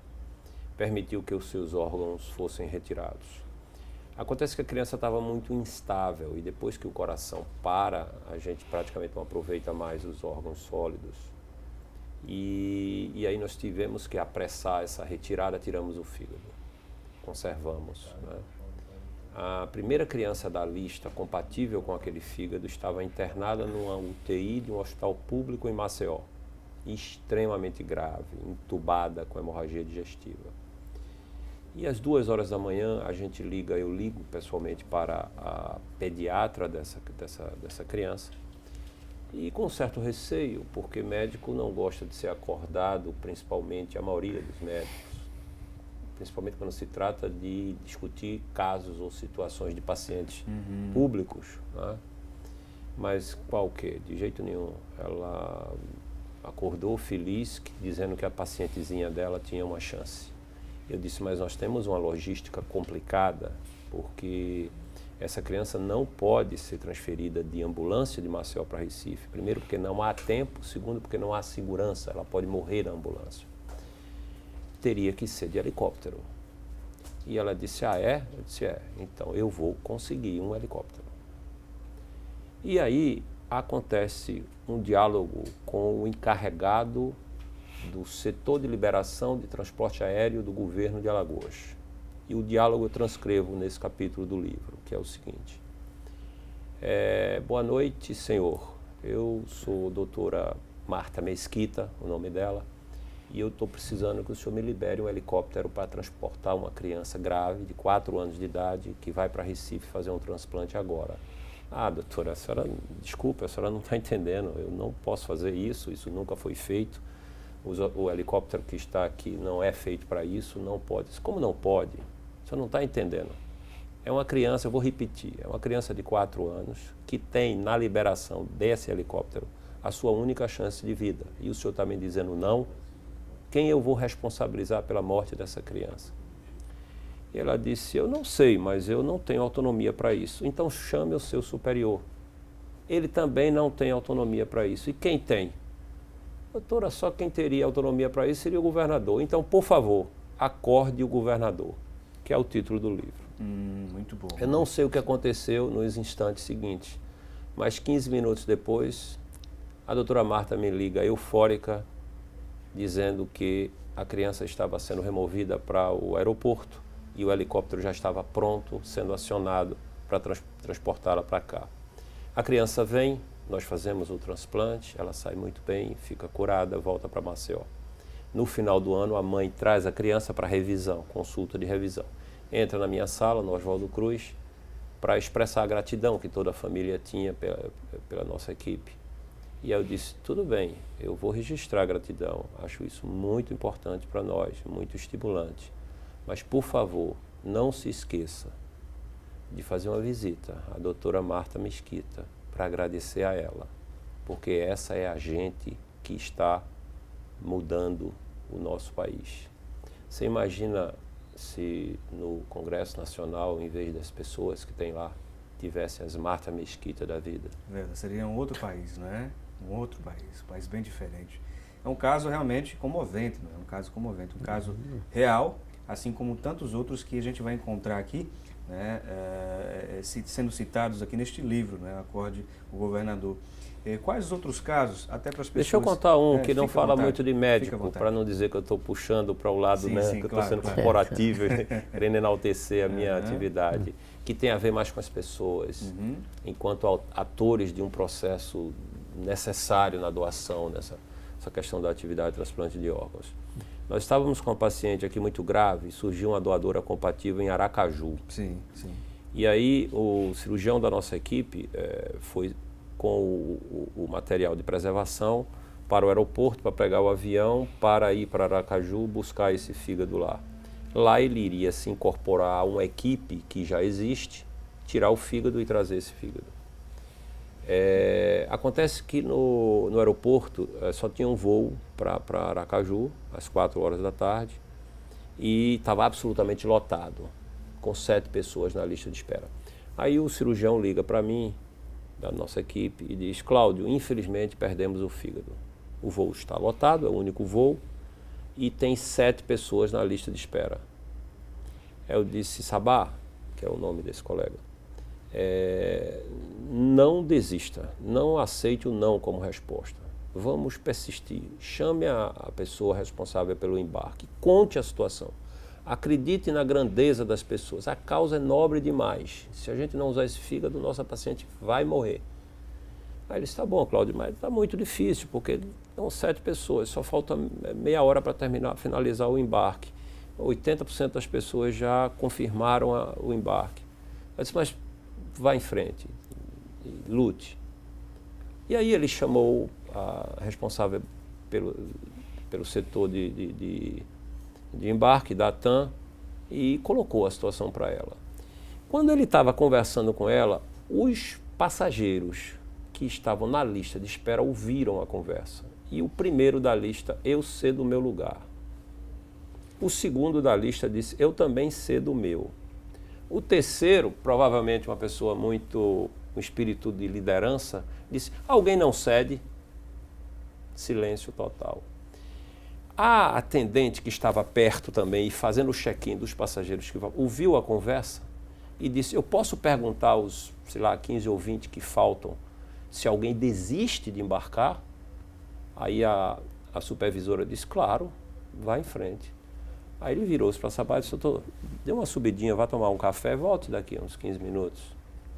permitiu que os seus órgãos fossem retirados. Acontece que a criança estava muito instável e depois que o coração para, a gente praticamente não aproveita mais os órgãos sólidos. E aí nós tivemos que apressar essa retirada, tiramos o fígado, conservamos, né? A primeira criança da lista compatível com aquele fígado estava internada numa UTI de um hospital público em Maceió, extremamente grave, entubada com hemorragia digestiva. E às 2 horas da manhã eu ligo pessoalmente para a pediatra dessa criança e com certo receio, porque médico não gosta de ser acordado, principalmente a maioria dos médicos, principalmente quando se trata de discutir casos ou situações de pacientes públicos, né? Mas qual que? De jeito nenhum. Ela acordou feliz, dizendo que a pacientezinha dela tinha uma chance. Eu disse, mas nós temos uma logística complicada, porque essa criança não pode ser transferida de ambulância de Maceió para Recife. Primeiro, porque não há tempo. Segundo, porque não há segurança. Ela pode morrer na ambulância. Teria que ser de helicóptero. E ela disse, é? Eu disse, então eu vou conseguir um helicóptero. E aí acontece um diálogo com o encarregado do setor de liberação de transporte aéreo do governo de Alagoas. E o diálogo eu transcrevo nesse capítulo do livro, que é o seguinte. Boa noite, senhor. Eu sou a doutora Marta Mesquita, o nome dela, e eu estou precisando que o senhor me libere um helicóptero para transportar uma criança grave de 4 anos de idade que vai para Recife fazer um transplante agora. Ah, doutora, a senhora, desculpa, a senhora não está entendendo, eu não posso fazer isso nunca foi feito. O helicóptero que está aqui não é feito para isso, não pode. Como não pode? A senhora não está entendendo. É uma criança, eu vou repetir, é uma criança de 4 anos que tem na liberação desse helicóptero a sua única chance de vida. E o senhor está me dizendo não? Quem eu vou responsabilizar pela morte dessa criança? E ela disse, eu não sei, mas eu não tenho autonomia para isso. Então chame o seu superior. Ele também não tem autonomia para isso. E quem tem? Doutora, só quem teria autonomia para isso seria o governador. Então, por favor, acorde o governador, que é o título do livro. Muito bom. Eu não sei o que aconteceu nos instantes seguintes, mas 15 minutos depois, a doutora Marta me liga eufórica, dizendo que a criança estava sendo removida para o aeroporto e o helicóptero já estava pronto, sendo acionado para transportá-la para cá. A criança vem, nós fazemos o transplante, ela sai muito bem, fica curada, volta para Maceió. No final do ano, a mãe traz a criança para revisão, consulta de revisão. Entra na minha sala, no Oswaldo Cruz, para expressar a gratidão que toda a família tinha pela nossa equipe. E eu disse, tudo bem, eu vou registrar a gratidão, acho isso muito importante para nós, muito estimulante. Mas, por favor, não se esqueça de fazer uma visita à doutora Marta Mesquita para agradecer a ela, porque essa é a gente que está mudando o nosso país. Você imagina se no Congresso Nacional, em vez das pessoas que tem lá, tivessem as Marta Mesquita da vida? Seria um outro país, não é? Um outro país, um país bem diferente. É um caso realmente comovente, não é? Um caso comovente, um caso real, assim como tantos outros que a gente vai encontrar aqui, né, sendo citados aqui neste livro, né, Acorde o Governador. Quais os outros casos, até para as pessoas... Deixa eu contar um que não fala muito de Fica à médico, vontade. para não dizer que eu estou puxando para o lado, Sim, né, sim, que eu claro, estou sendo claro. corporativo, querendo enaltecer a minha atividade, que tem a ver mais com as pessoas, enquanto atores de um processo necessário na doação, nessa questão da atividade de transplante de órgãos. Nós estávamos com uma paciente aqui muito grave, surgiu uma doadora compatível em Aracaju. Sim, sim. E aí o cirurgião da nossa equipe foi com o material de preservação para o aeroporto, para pegar o avião, para ir para Aracaju buscar esse fígado lá. Lá ele iria se incorporar a uma equipe que já existe, tirar o fígado e trazer esse fígado. Acontece que no aeroporto só tinha um voo para Aracaju, às 4 horas da tarde, e estava absolutamente lotado, com 7 pessoas na lista de espera. Aí o cirurgião liga para mim, da nossa equipe, e diz: Cláudio, infelizmente perdemos o fígado. O voo está lotado, é o único voo, e tem 7 pessoas na lista de espera. Eu disse: Sabá, que é o nome desse colega, não desista, não aceite o não como resposta. Vamos persistir. Chame a pessoa responsável pelo embarque, conte a situação. Acredite na grandeza das pessoas. A causa é nobre demais. Se a gente não usar esse fígado, nossa paciente vai morrer. Aí ele disse: tá bom, Cláudio, mas está muito difícil, porque são 7 pessoas, só falta meia hora para finalizar o embarque. 80% das pessoas já confirmaram o embarque. Eu disse: mas vá em frente, lute. E aí ele chamou a responsável pelo setor de embarque da TAM e colocou a situação para ela. Quando ele estava conversando com ela, os passageiros que estavam na lista de espera ouviram a conversa. E o primeiro da lista: eu cedo o meu lugar. O segundo da lista disse: eu também cedo o meu. O terceiro, provavelmente uma pessoa muito com espírito de liderança, disse: alguém não cede? Silêncio total. A atendente que estava perto também e fazendo o check-in dos passageiros que ouviu a conversa e disse: eu posso perguntar aos, 15 ou 20 que faltam se alguém desiste de embarcar? Aí a supervisora disse: claro, vá em frente. Aí ele virou-se para a Sabá e disse: doutor, dê uma subidinha, vá tomar um café, volte daqui a uns 15 minutos.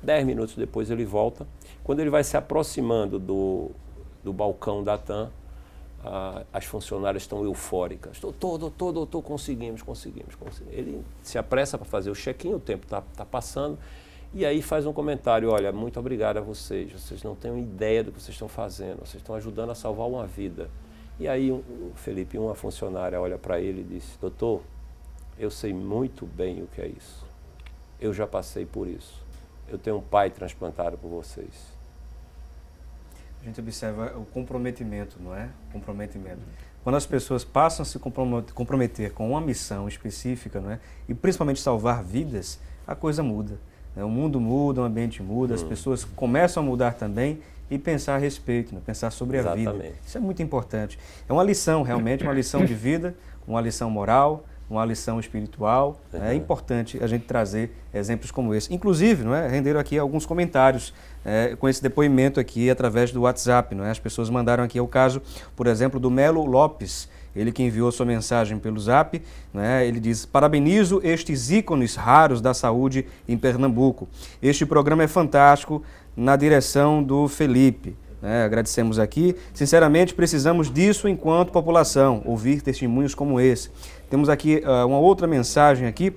10 minutos depois ele volta. Quando ele vai se aproximando do balcão da TAM, as funcionárias estão eufóricas. Doutor, conseguimos. Ele se apressa para fazer o check-in, o tempo está passando, e aí faz um comentário: olha, muito obrigado a vocês não têm ideia do que vocês estão fazendo, vocês estão ajudando a salvar uma vida. E aí, Felipe, uma funcionária olha para ele e disse: doutor, eu sei muito bem o que é isso. Eu já passei por isso. Eu tenho um pai transplantado por vocês. A gente observa o comprometimento, não é? Comprometimento. Quando as pessoas passam a se comprometer com uma missão específica, não é? E principalmente salvar vidas, a coisa muda. Né? O mundo muda, o ambiente muda, as pessoas começam a mudar também e pensar a respeito, né? Pensar sobre a vida. Isso é muito importante. É uma lição, realmente, uma lição de vida, uma lição moral, uma lição espiritual. É importante a gente trazer exemplos como esse. Inclusive, não é, renderam aqui alguns comentários com esse depoimento aqui através do WhatsApp. Não é? As pessoas mandaram aqui o caso, por exemplo, do Melo Lopes, ele que enviou sua mensagem pelo Zap. Não é? Ele diz: parabenizo estes ícones raros da saúde em Pernambuco. Este programa é fantástico, na direção do Felipe. Agradecemos aqui. Sinceramente, precisamos disso enquanto população, ouvir testemunhos como esse. Temos aqui uma outra mensagem aqui,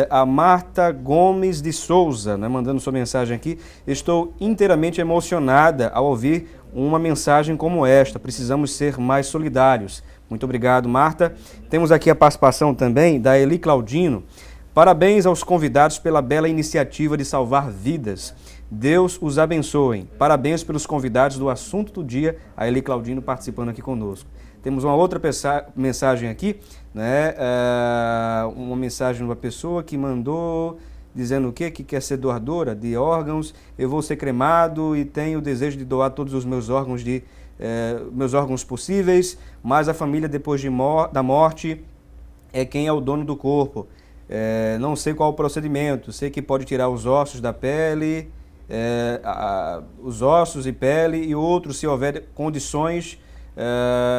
a Marta Gomes de Souza, né, mandando sua mensagem aqui. Estou inteiramente emocionada ao ouvir uma mensagem como esta. Precisamos ser mais solidários. Muito obrigado, Marta. Temos aqui a participação também da Eli Claudino. Parabéns aos convidados pela bela iniciativa de salvar vidas. Deus os abençoe. Parabéns pelos convidados do assunto do dia, a Eli Claudino participando aqui conosco. Temos uma outra mensagem aqui, né? Uma mensagem de uma pessoa que mandou dizendo o quê? Que quer ser doadora de órgãos. Eu vou ser cremado e tenho o desejo de doar todos os meus órgãos possíveis, mas a família depois da morte é quem é o dono do corpo. não sei qual o procedimento, sei que pode tirar os ossos da pele, os ossos e pele e outros se houver condições.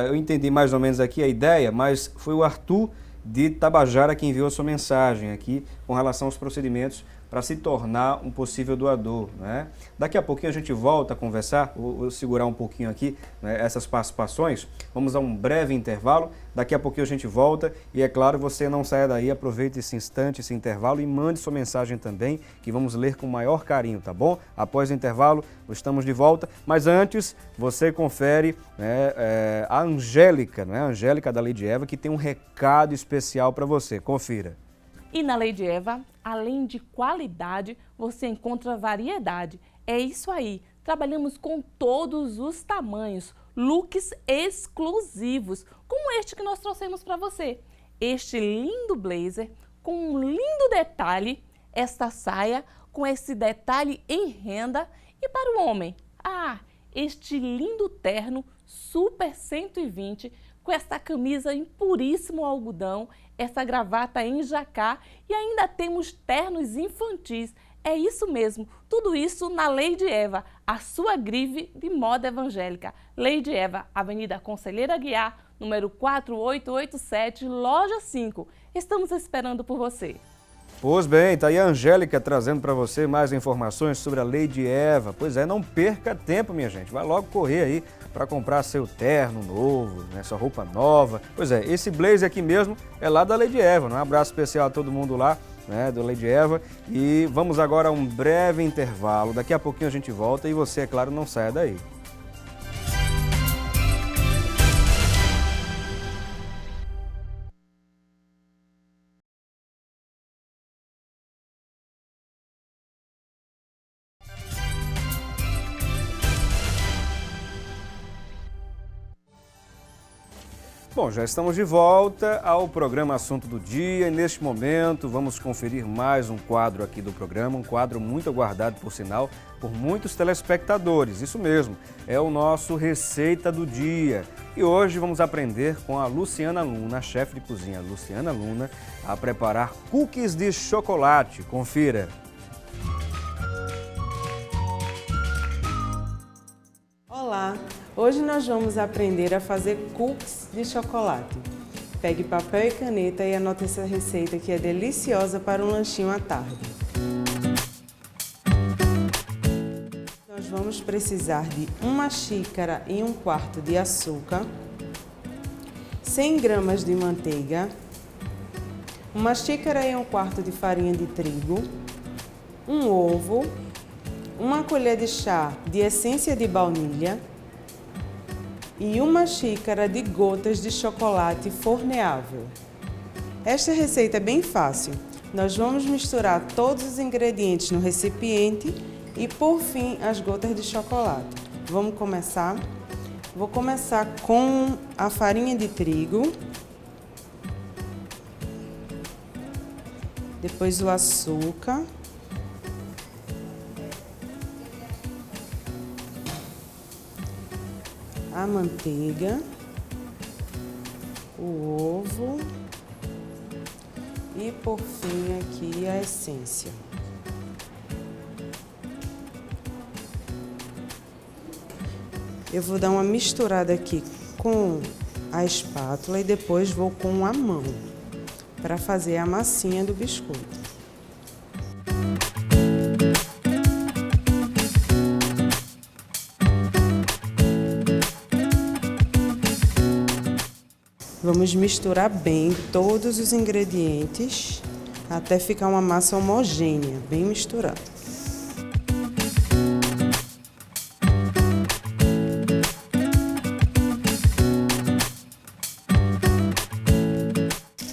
Eu entendi mais ou menos aqui a ideia, mas foi o Arthur de Tabajara que enviou a sua mensagem aqui com relação aos procedimentos para se tornar um possível doador, né? Daqui a pouquinho a gente volta a conversar, vou segurar um pouquinho aqui, né, essas participações, vamos a um breve intervalo, daqui a pouquinho a gente volta e é claro, você não saia daí, aproveite esse instante, esse intervalo e mande sua mensagem também, que vamos ler com o maior carinho, tá bom? Após o intervalo, estamos de volta, mas antes você confere, né, a Angélica, né, a Angélica da Lady Eva, que tem um recado especial para você, confira. E na Lady Eva, além de qualidade, você encontra variedade. É isso aí, trabalhamos com todos os tamanhos, looks exclusivos, como este que nós trouxemos para você. Este lindo blazer com um lindo detalhe, esta saia com esse detalhe em renda e para o homem, este lindo terno super 120 com essa camisa em puríssimo algodão, essa gravata em jacá e ainda temos ternos infantis. É isso mesmo, tudo isso na Lady Eva, a sua grife de moda evangélica. Lady Eva, Avenida Conselheira Aguiar, número 4887, loja 5. Estamos esperando por você. Pois bem, tá aí a Angélica trazendo para você mais informações sobre a Lady Eva. Pois é, não perca tempo, minha gente. Vai logo correr aí para comprar seu terno novo, né, sua roupa nova. Pois é, esse blazer aqui mesmo é lá da Lady Eva. Um abraço especial a todo mundo lá, né, do Lady Eva. E vamos agora a um breve intervalo. Daqui a pouquinho a gente volta e você, é claro, não saia daí. Bom, já estamos de volta ao programa Assunto do Dia e neste momento vamos conferir mais um quadro aqui do programa, um quadro muito aguardado, por sinal, por muitos telespectadores. Isso mesmo, é o nosso Receita do Dia. E hoje vamos aprender com a Luciana Luna, a chefe de cozinha Luciana Luna, a preparar cookies de chocolate. Confira! Olá! Hoje nós vamos aprender a fazer cookies de chocolate. Pegue papel e caneta e anote essa receita que é deliciosa para um lanchinho à tarde. Nós vamos precisar de 1 xícara e 1/4 de açúcar, 100 gramas de manteiga, 1 xícara e 1/4 de farinha de trigo, um ovo, 1 colher de chá de essência de baunilha, e 1 xícara de gotas de chocolate forneável. Esta receita é bem fácil. Nós vamos misturar todos os ingredientes no recipiente e, por fim, as gotas de chocolate. Vamos começar? Vou começar com a farinha de trigo, depois o açúcar, a manteiga, o ovo e, por fim, aqui a essência. Eu vou dar uma misturada aqui com a espátula e depois vou com a mão para fazer a massinha do biscoito. Vamos misturar bem todos os ingredientes até ficar uma massa homogênea, bem misturada.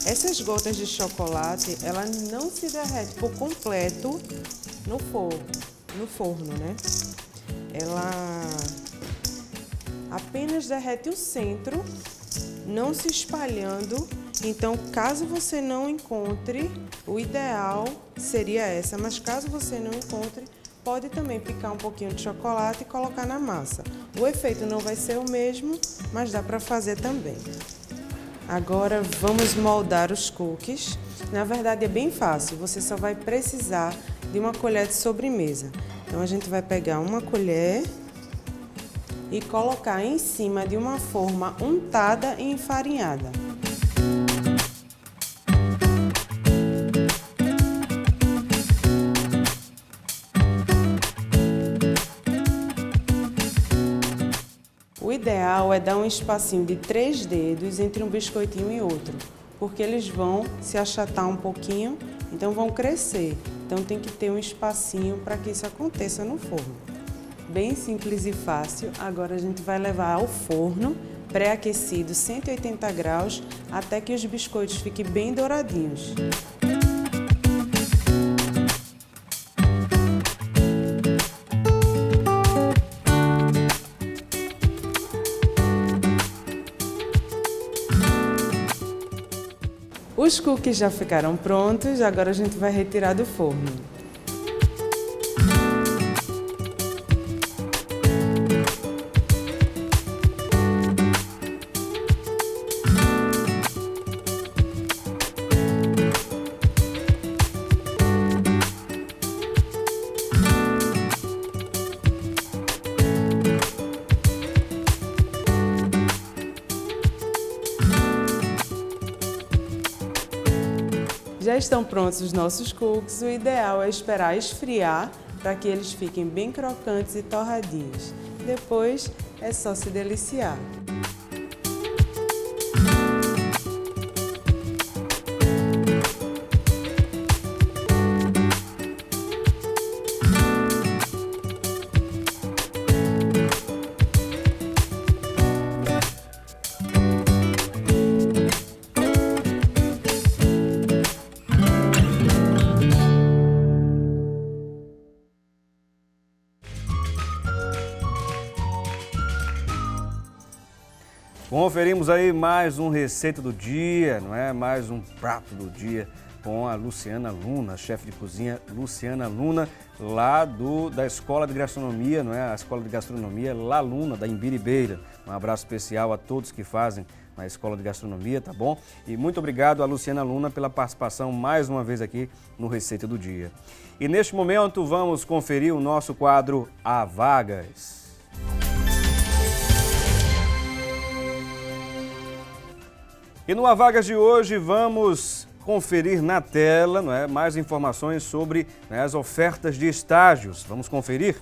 Essas gotas de chocolate, ela não se derrete por completo no forno, né? Ela apenas derrete o centro, não se espalhando. Então, caso você não encontre, o ideal seria essa, mas caso você não encontre, pode também picar um pouquinho de chocolate e colocar na massa. O efeito não vai ser o mesmo, mas dá para fazer também. Agora vamos moldar os cookies. Na verdade é bem fácil, você só vai precisar de uma colher de sobremesa. Então a gente vai pegar uma colher e colocar em cima de uma forma untada e enfarinhada. O ideal é dar um espacinho de 3 dedos entre um biscoitinho e outro, porque eles vão se achatar um pouquinho, então vão crescer. Então tem que ter um espacinho para que isso aconteça no forno. Bem simples e fácil. Agora a gente vai levar ao forno, pré-aquecido, 180 graus, até que os biscoitos fiquem bem douradinhos. Os cookies já ficaram prontos, agora a gente vai retirar do forno. Já estão prontos os nossos cookies, o ideal é esperar esfriar para que eles fiquem bem crocantes e torradinhos. Depois é só se deliciar. Conferimos aí mais um Receita do Dia, não é? Mais um prato do dia com a Luciana Luna, chefe de cozinha Luciana Luna, lá da Escola de Gastronomia, não é? A Escola de Gastronomia La Luna, da Imbiribeira. Um abraço especial a todos que fazem na Escola de Gastronomia, tá bom? E muito obrigado a Luciana Luna pela participação mais uma vez aqui no Receita do Dia. E neste momento vamos conferir o nosso quadro A Vagas. E no A Vagas de hoje vamos conferir na tela, não é, mais informações sobre, né, as ofertas de estágios. Vamos conferir?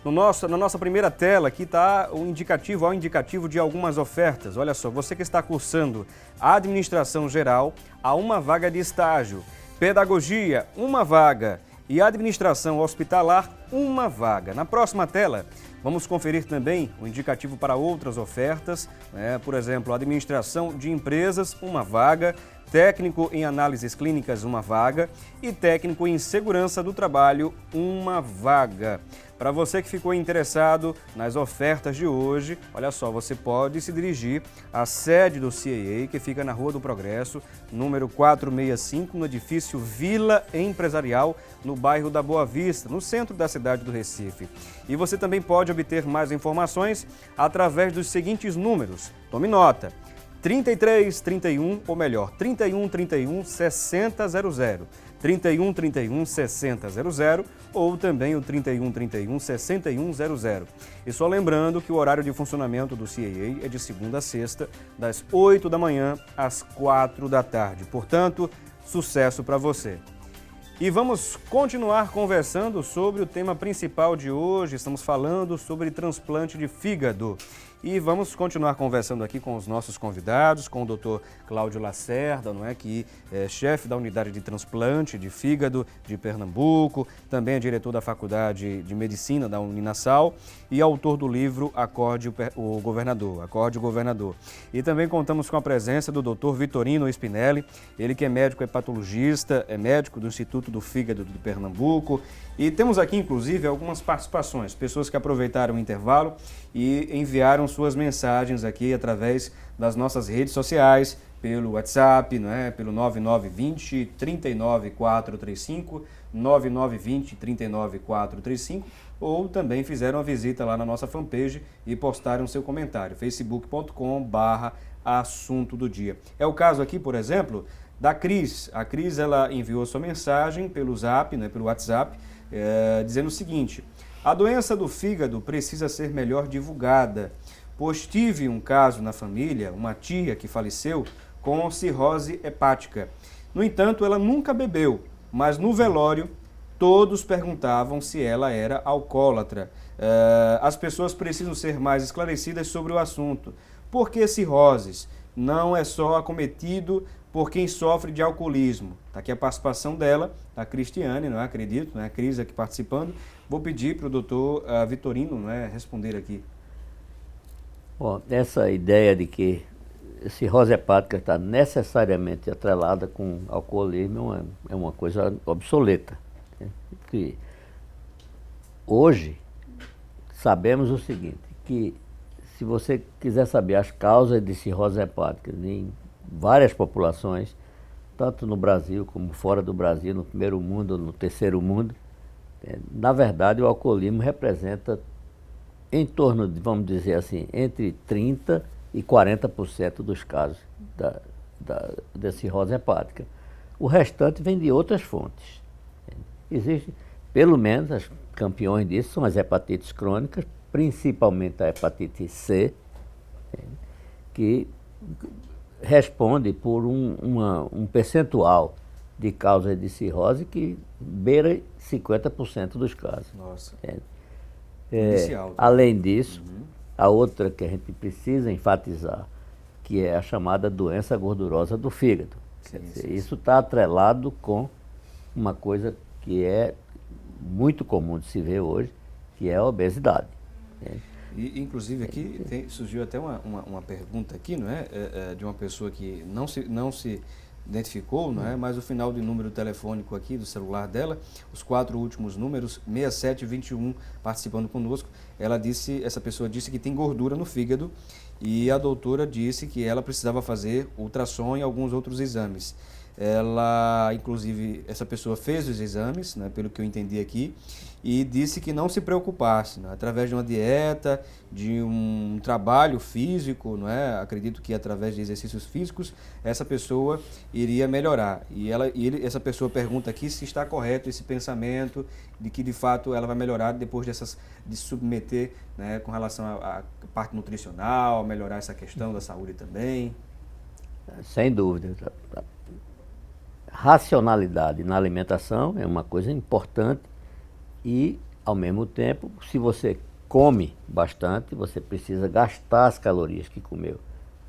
Na nossa primeira tela aqui está o indicativo de algumas ofertas. Olha só, você que está cursando Administração Geral, há uma vaga de estágio. Pedagogia, uma vaga. E Administração Hospitalar, uma vaga. Na próxima tela, vamos conferir também o indicativo para outras ofertas, né? Por exemplo, Administração de Empresas, uma vaga, Técnico em Análises Clínicas, uma vaga e Técnico em Segurança do Trabalho, uma vaga. Para você que ficou interessado nas ofertas de hoje, olha só, você pode se dirigir à sede do CAA, que fica na Rua do Progresso, número 465, no edifício Vila Empresarial, no bairro da Boa Vista, no centro da cidade do Recife. E você também pode obter mais informações através dos seguintes números. Tome nota: 3331, ou melhor, 3131 6000, 3131 6000 ou também o 3131 6100. E só lembrando que o horário de funcionamento do CAA é de segunda a sexta, das 8 da manhã às 4 da tarde. Portanto, sucesso para você! E vamos continuar conversando sobre o tema principal de hoje. Estamos falando sobre transplante de fígado. E vamos continuar conversando aqui com os nossos convidados, com o Dr. Cláudio Lacerda, não é, que é chefe da unidade de transplante de fígado de Pernambuco, também é diretor da Faculdade de Medicina da Uninasal e autor do livro Acorde o Governador. E também contamos com a presença do Dr. Vitorino Spinelli, ele que é médico hepatologista, é médico do Instituto do Fígado de Pernambuco. E temos aqui, inclusive, algumas participações, pessoas que aproveitaram o intervalo e enviaram suas mensagens aqui através das nossas redes sociais, pelo WhatsApp, não é? Pelo 9920 39435, 9920 39435, ou também fizeram a visita lá na nossa fanpage e postaram seu comentário, facebook.com/A assunto do dia. É o caso aqui, por exemplo, da Cris. A Cris, ela enviou sua mensagem pelo Zap, né, pelo WhatsApp, dizendo o seguinte: a doença do fígado precisa ser melhor divulgada, pois tive um caso na família, uma tia que faleceu com cirrose hepática. No entanto, ela nunca bebeu, mas no velório todos perguntavam se ela era alcoólatra. As pessoas precisam ser mais esclarecidas sobre o assunto. Por que cirroses? Não é só acometido por quem sofre de alcoolismo. Está aqui a participação dela, a Cristiane, não é? Acredito, né? A Cris aqui participando. Vou pedir para o doutor Vitorino, não é, responder aqui. Bom, essa ideia de que cirrose hepática está necessariamente atrelada com alcoolismo é uma coisa obsoleta. Né? Porque hoje sabemos o seguinte, que se você quiser saber as causas de cirrose hepática em várias populações, tanto no Brasil como fora do Brasil, no primeiro mundo, no terceiro mundo, na verdade o alcoolismo representa em torno de, vamos dizer assim, entre 30% e 40% dos casos da cirrose hepática. O restante vem de outras fontes. Existem, pelo menos, as campeões disso são as hepatites crônicas, principalmente a hepatite C, que responde por um percentual de causas de cirrose que beira 50% dos casos. Nossa. Além disso, a outra que a gente precisa enfatizar, que é a chamada doença gordurosa do fígado. Isso está atrelado com uma coisa que é muito comum de se ver hoje, que é a obesidade. E, inclusive, aqui surgiu até uma pergunta aqui, não é? De uma pessoa que não se identificou, não é? Mas o final do número telefônico aqui do celular dela, os 4 últimos números, 6721, participando conosco. Essa pessoa disse que tem gordura no fígado e a doutora disse que ela precisava fazer ultrassom e alguns outros exames. Ela, inclusive, essa pessoa fez os exames, né, pelo que eu entendi aqui, e disse que não se preocupasse, né, através de uma dieta, de um trabalho físico, não é? Acredito que através de exercícios físicos, essa pessoa iria melhorar. Essa pessoa pergunta aqui se está correto esse pensamento de que, de fato, ela vai melhorar depois de submeter, né, com relação à parte nutricional, melhorar essa questão da saúde também. Sem dúvida. Racionalidade na alimentação é uma coisa importante e, ao mesmo tempo, se você come bastante, você precisa gastar as calorias que comeu.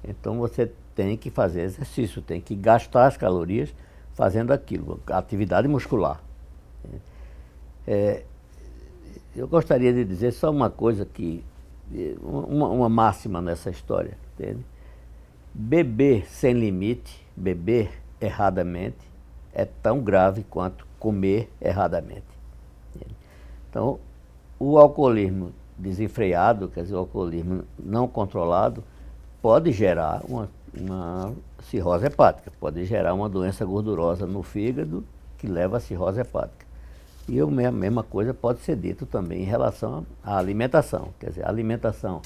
Então você tem que fazer exercício, tem que gastar as calorias fazendo aquilo, atividade muscular. Eu gostaria de dizer só uma coisa uma máxima nessa história, entende? Beber sem limite, beber erradamente, é tão grave quanto comer erradamente. Então, o alcoolismo desenfreado, quer dizer, o alcoolismo não controlado, pode gerar uma cirrose hepática, pode gerar uma doença gordurosa no fígado que leva à cirrose hepática. E a mesma coisa pode ser dito também em relação à alimentação, quer dizer, a alimentação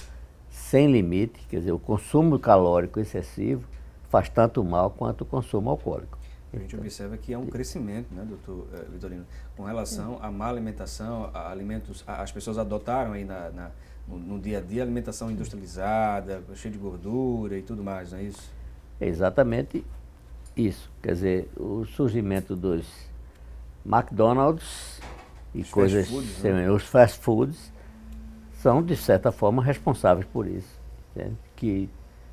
sem limite, quer dizer, o consumo calórico excessivo faz tanto mal quanto o consumo alcoólico. A gente observa que há um crescimento, né, doutor Vitorino, com relação à má alimentação, a alimentos, as pessoas adotaram aí no dia a dia alimentação industrializada, cheia de gordura e tudo mais, não é isso? É exatamente isso. Quer dizer, o surgimento dos McDonald's e os coisas, os fast foods, são de certa forma responsáveis por isso, né? Que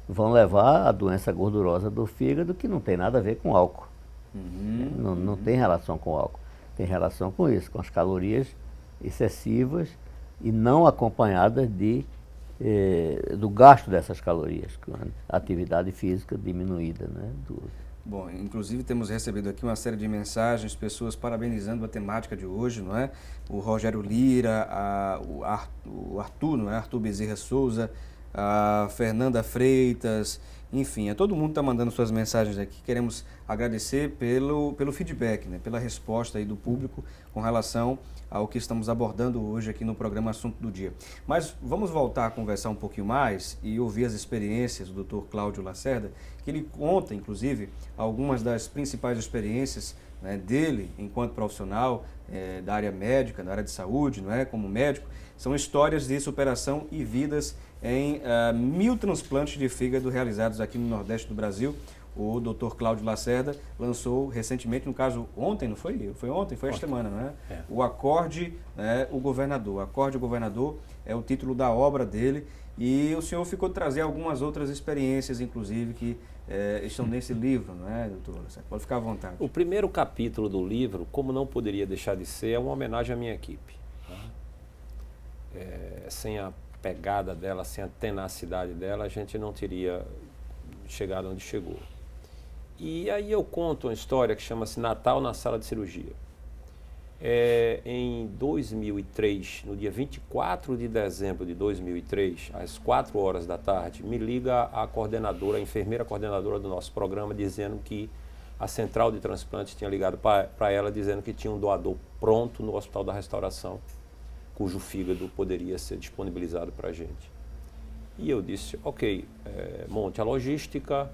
vão levar à doença gordurosa do fígado, que não tem nada a ver com álcool. Não tem relação com álcool, tem relação com isso, com as calorias excessivas e não acompanhadas do gasto dessas calorias, com a atividade física diminuída, né? Bom, inclusive temos recebido aqui uma série de mensagens, pessoas parabenizando a temática de hoje, não é? O Rogério Lira, o Arthur, não é? Arthur Bezerra Souza, a Fernanda Freitas Enfim, todo mundo está mandando suas mensagens aqui. Queremos agradecer pelo feedback, né? Pela resposta aí do público com relação ao que estamos abordando hoje aqui no programa Assunto do Dia. Mas vamos voltar a conversar um pouquinho mais e ouvir as experiências do Dr. Cláudio Lacerda, que ele conta, inclusive, algumas das principais experiências, né, dele enquanto profissional da área médica, da área de saúde, não é? Como médico. São histórias de superação e vidas em 1000 transplantes de fígado realizados aqui no Nordeste do Brasil. O Dr. Cláudio Lacerda lançou recentemente, no caso ontem, não foi? Foi ontem, foi esta semana, não é? O Acorde, o Governador. O Acorde, o Governador é o título da obra dele. E o senhor ficou de trazer algumas outras experiências, inclusive, que estão nesse livro, não é, doutor? Você pode ficar à vontade. O primeiro capítulo do livro, como não poderia deixar de ser, é uma homenagem à minha equipe. Sem a pegada dela, sem a tenacidade dela, a gente não teria chegado onde chegou. E aí eu conto uma história que chama-se Natal na Sala de Cirurgia. Em 2003, no dia 24 de dezembro de 2003, às 4 horas da tarde, me liga a coordenadora, a enfermeira coordenadora do nosso programa, dizendo que a central de transplantes tinha ligado para ela, dizendo que tinha um doador pronto no Hospital da Restauração, cujo fígado poderia ser disponibilizado para a gente. E eu disse, ok, monte a logística,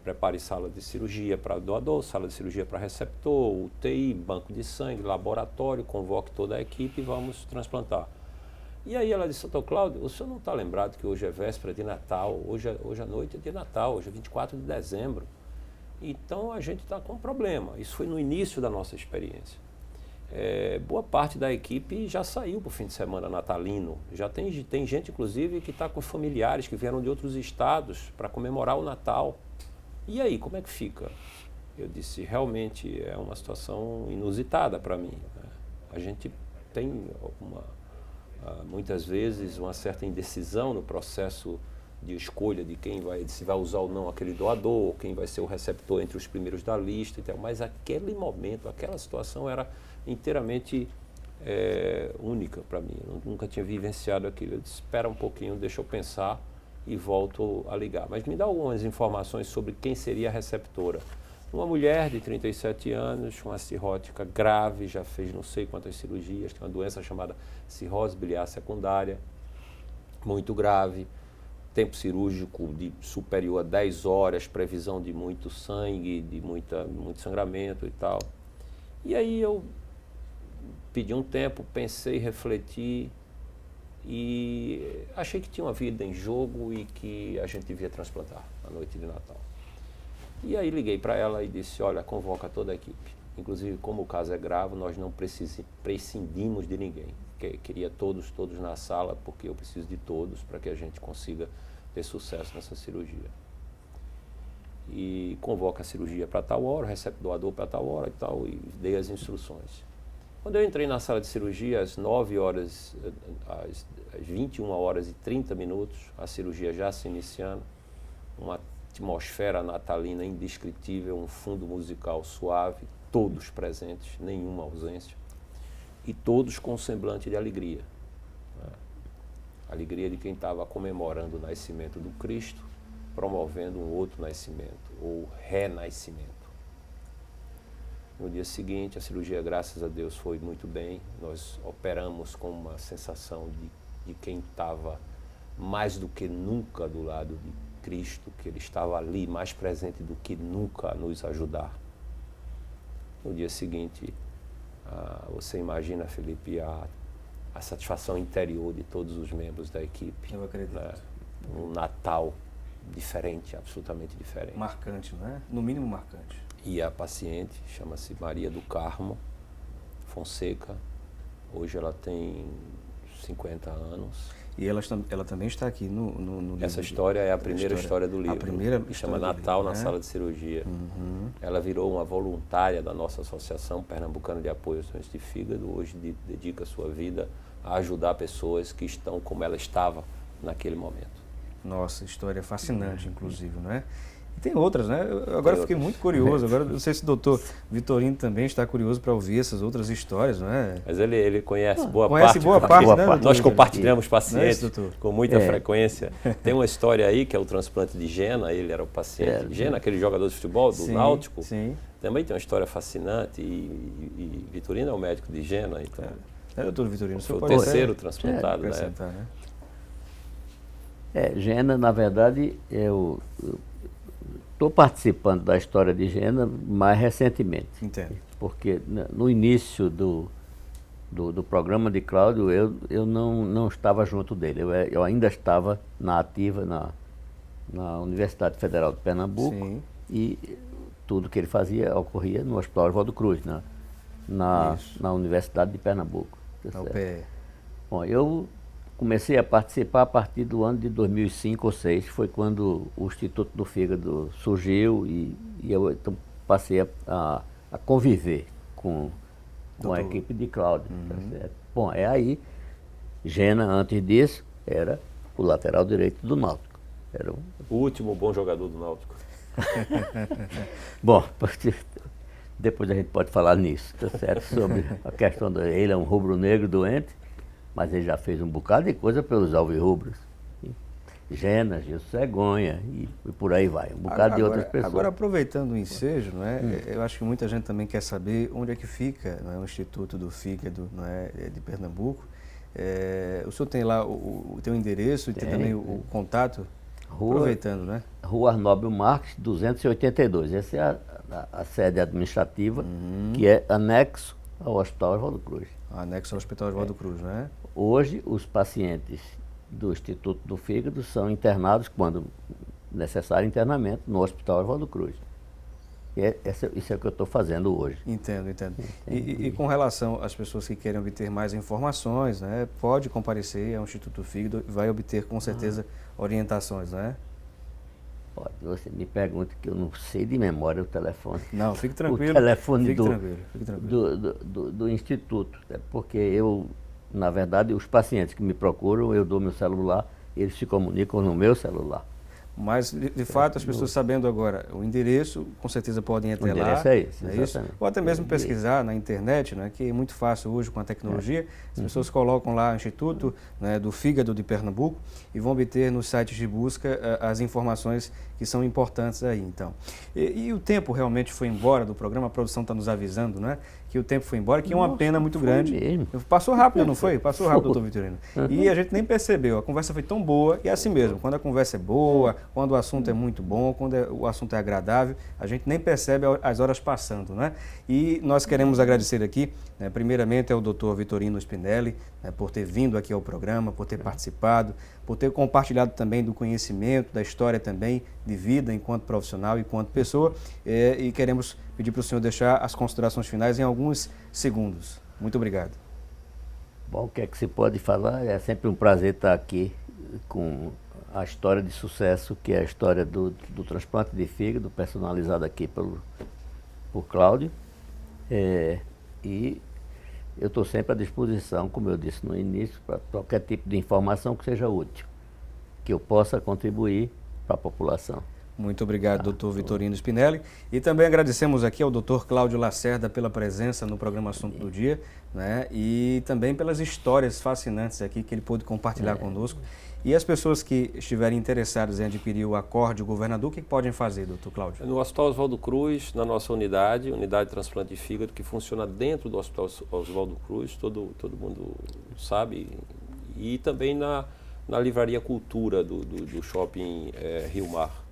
prepare sala de cirurgia para doador, sala de cirurgia para receptor, UTI, banco de sangue, laboratório, convoque toda a equipe e vamos transplantar. E aí ela disse, doutor Cláudio, o senhor não está lembrado que hoje é véspera de Natal, hoje à noite é de Natal, hoje é 24 de dezembro. Então a gente está com um problema. Isso foi no início da nossa experiência. Boa parte da equipe já saiu para o fim de semana natalino. Já tem gente, inclusive, que está com familiares que vieram de outros estados para comemorar o Natal. E aí, como é que fica? Eu disse, realmente é uma situação inusitada para mim, né? A gente tem muitas vezes uma certa indecisão no processo de escolha de se vai usar ou não aquele doador, quem vai ser o receptor entre os primeiros da lista e tal. Mas aquele momento, aquela situação era inteiramente única para mim. Eu nunca tinha vivenciado aquilo. Eu disse, espera um pouquinho, deixa eu pensar e volto a ligar. Mas me dá algumas informações sobre quem seria a receptora. Uma mulher de 37 anos, uma cirrótica grave, já fez não sei quantas cirurgias, tem uma doença chamada cirrose biliar secundária, muito grave, tempo cirúrgico superior a 10 horas, previsão de muito sangue, de muito sangramento e tal. E aí eu pedi um tempo, pensei, refleti e achei que tinha uma vida em jogo e que a gente devia transplantar na noite de Natal. E aí liguei para ela e disse, olha, convoca toda a equipe. Inclusive, como o caso é grave, nós não prescindimos de ninguém. Queria todos na sala, porque eu preciso de todos para que a gente consiga ter sucesso nessa cirurgia. E convoca a cirurgia para tal hora, recebe doador para tal hora e tal, e dei as instruções. Quando eu entrei na sala de cirurgia, às 21 horas e 30 minutos, a cirurgia já se iniciando, uma atmosfera natalina indescritível, um fundo musical suave, todos presentes, nenhuma ausência, e todos com um semblante de alegria. Alegria de quem estava comemorando o nascimento do Cristo, promovendo um outro nascimento, ou renascimento. No dia seguinte, a cirurgia, graças a Deus, foi muito bem. Nós operamos com uma sensação de quem estava mais do que nunca do lado de Cristo, que Ele estava ali, mais presente do que nunca a nos ajudar. No dia seguinte, você imagina, Felipe, a satisfação interior de todos os membros da equipe. Eu acredito. Né? Um Natal diferente, absolutamente diferente. Marcante, não é? No mínimo marcante. E a paciente chama-se Maria do Carmo Fonseca. Hoje ela tem 50 anos. E ela também está aqui no livro. Essa história é a primeira história do livro. A primeira que chama Natal na Sala de Cirurgia. Uhum. Ela virou uma voluntária da nossa Associação Pernambucana de Apoio às Doenças de Fígado. Hoje dedica a sua vida a ajudar pessoas que estão como ela estava naquele momento. Nossa, história fascinante, inclusive, não é? Tem outras, né? Agora fiquei muito curioso. Agora não sei se o doutor Vitorino também está curioso para ouvir essas outras histórias, não é? Mas ele conhece boa parte, né? Nós compartilhamos pacientes doutor? com muita frequência. Tem uma história aí que é o transplante de Gena, ele era o paciente de Gena, aquele jogador de futebol do Náutico. Sim. Também tem uma história fascinante e Vitorino é o médico de Gena. Então, doutor Vitorino, foi o terceiro transplantado na época. Né? Gena, na verdade, eu estou participando da história de Gena mais recentemente. Entendo. Porque no início do programa de Cláudio, eu não estava junto dele. Eu ainda estava na ativa na Universidade Federal de Pernambuco. Sim. E tudo que ele fazia ocorria no Hospital Oswaldo Cruz, na Universidade de Pernambuco. Na UPE. Bom, eu comecei a participar a partir do ano de 2005 ou 2006, foi quando o Instituto do Fígado surgiu e eu então, passei a conviver com a equipe de Cláudio. Tá certo? Bom, aí, Gena, antes disso, era o lateral direito do Náutico. Era o último bom jogador do Náutico. Bom, depois a gente pode falar nisso, tá certo? Sobre a questão dele. Ele é um rubro-negro doente, mas ele já fez um bocado de coisa pelos alvirrubros. Gena, Gilson Cegonha e por aí vai, um bocado de outras pessoas. Agora, aproveitando o ensejo, não é? Eu acho que muita gente também quer saber onde é que fica, não é, o Instituto do Fígado, não é, de Pernambuco. O senhor tem lá o teu endereço e tem também o contato? Aproveitando, né? Rua Arnóbio Marques, 282. Essa é a sede administrativa, que é anexo ao Hospital Oswaldo Cruz. Anexo ao Hospital Oswaldo Cruz, né? Hoje, os pacientes do Instituto do Fígado são internados, quando necessário internamento, no Hospital Oswaldo Cruz. Isso é o que eu estou fazendo hoje. Entendo. E com relação às pessoas que querem obter mais informações, né, pode comparecer ao Instituto do Fígado e vai obter com certeza orientações, né? Pode. Você me pergunta que eu não sei de memória o telefone. Não, fique tranquilo. O telefone fique tranquilo. Do Instituto. Porque eu, na verdade, os pacientes que me procuram, eu dou meu celular, eles se comunicam no meu celular. Mas, de fato, as pessoas sabendo agora o endereço, com certeza podem ir até lá. O endereço é esse, exatamente. Ou até mesmo pesquisar na internet, né, que é muito fácil hoje com a tecnologia. As pessoas colocam lá o Instituto, né, do Fígado de Pernambuco e vão obter nos sites de busca as informações que são importantes aí, então. E o tempo realmente foi embora do programa, a produção está nos avisando, né, que o tempo foi embora, que é uma pena muito grande. Mesmo. Passou rápido, não foi? Passou rápido, doutor Vitorino. E a gente nem percebeu, a conversa foi tão boa, e é assim mesmo, quando a conversa é boa, quando o assunto é muito bom, quando o assunto é agradável, a gente nem percebe as horas passando, né? E nós queremos agradecer aqui, né, primeiramente ao doutor Vitorino Spinelli, né, por ter vindo aqui ao programa, por ter participado, por ter compartilhado também do conhecimento, da história também de vida enquanto profissional e enquanto pessoa, e queremos pedir para o senhor deixar as considerações finais em alguns segundos. Muito obrigado. Bom, o que é que se pode falar? É sempre um prazer estar aqui com a história de sucesso, que é a história do transplante de fígado, personalizado aqui por Cláudio. E eu estou sempre à disposição, como eu disse no início, para qualquer tipo de informação que seja útil, que eu possa contribuir para a população. Muito obrigado, doutor Vitorino Spinelli. E também agradecemos aqui ao doutor Cláudio Lacerda pela presença no programa Assunto do Dia, né? E também pelas histórias fascinantes aqui que ele pôde compartilhar conosco. E as pessoas que estiverem interessadas em adquirir o acorde do governador, o que podem fazer, doutor Cláudio? No Hospital Oswaldo Cruz, na nossa unidade de transplante de fígado, que funciona dentro do Hospital Oswaldo Cruz, todo mundo sabe, e também na Livraria Cultura do Shopping Rio Mar.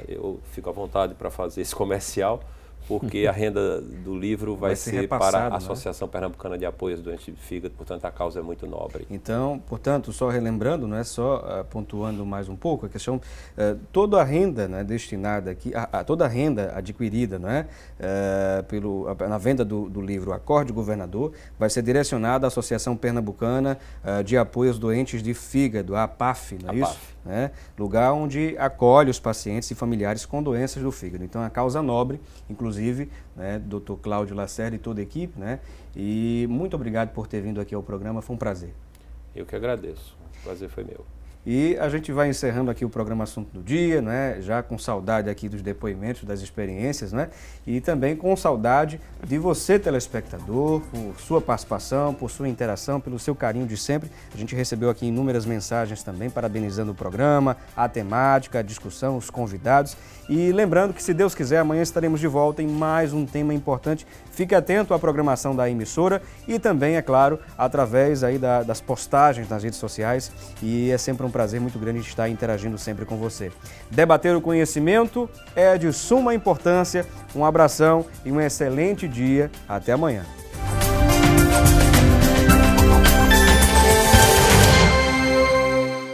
Eu fico à vontade para fazer esse comercial, porque a renda do livro vai ser para a Associação Pernambucana de Apoio aos Doentes de Fígado, portanto a causa é muito nobre. Então, portanto, só relembrando, não é só pontuando mais um pouco, a questão, toda a renda, né, destinada aqui, toda a renda adquirida, não é, na venda do livro Acorde Governador, vai ser direcionada à Associação Pernambucana de Apoio aos Doentes de Fígado, a APAF, não é isso? Né? Lugar onde acolhe os pacientes e familiares com doenças do fígado. Então, é a causa nobre, inclusive, né, Dr. Cláudio Lacerda e toda a equipe, né? E muito obrigado por ter vindo aqui ao programa, foi um prazer. Eu que agradeço, o prazer foi meu. E a gente vai encerrando aqui o programa Assunto do Dia, né? Já com saudade aqui dos depoimentos, das experiências, né? E também com saudade de você, telespectador, por sua participação, por sua interação, pelo seu carinho de sempre. A gente recebeu aqui inúmeras mensagens também, parabenizando o programa, a temática, a discussão, os convidados. E lembrando que, se Deus quiser, amanhã estaremos de volta em mais um tema importante. Fique atento à programação da emissora e também, é claro, através aí das postagens nas redes sociais. E é sempre um prazer muito grande estar interagindo sempre com você. Debater o conhecimento é de suma importância. Um abração e um excelente dia. Até amanhã.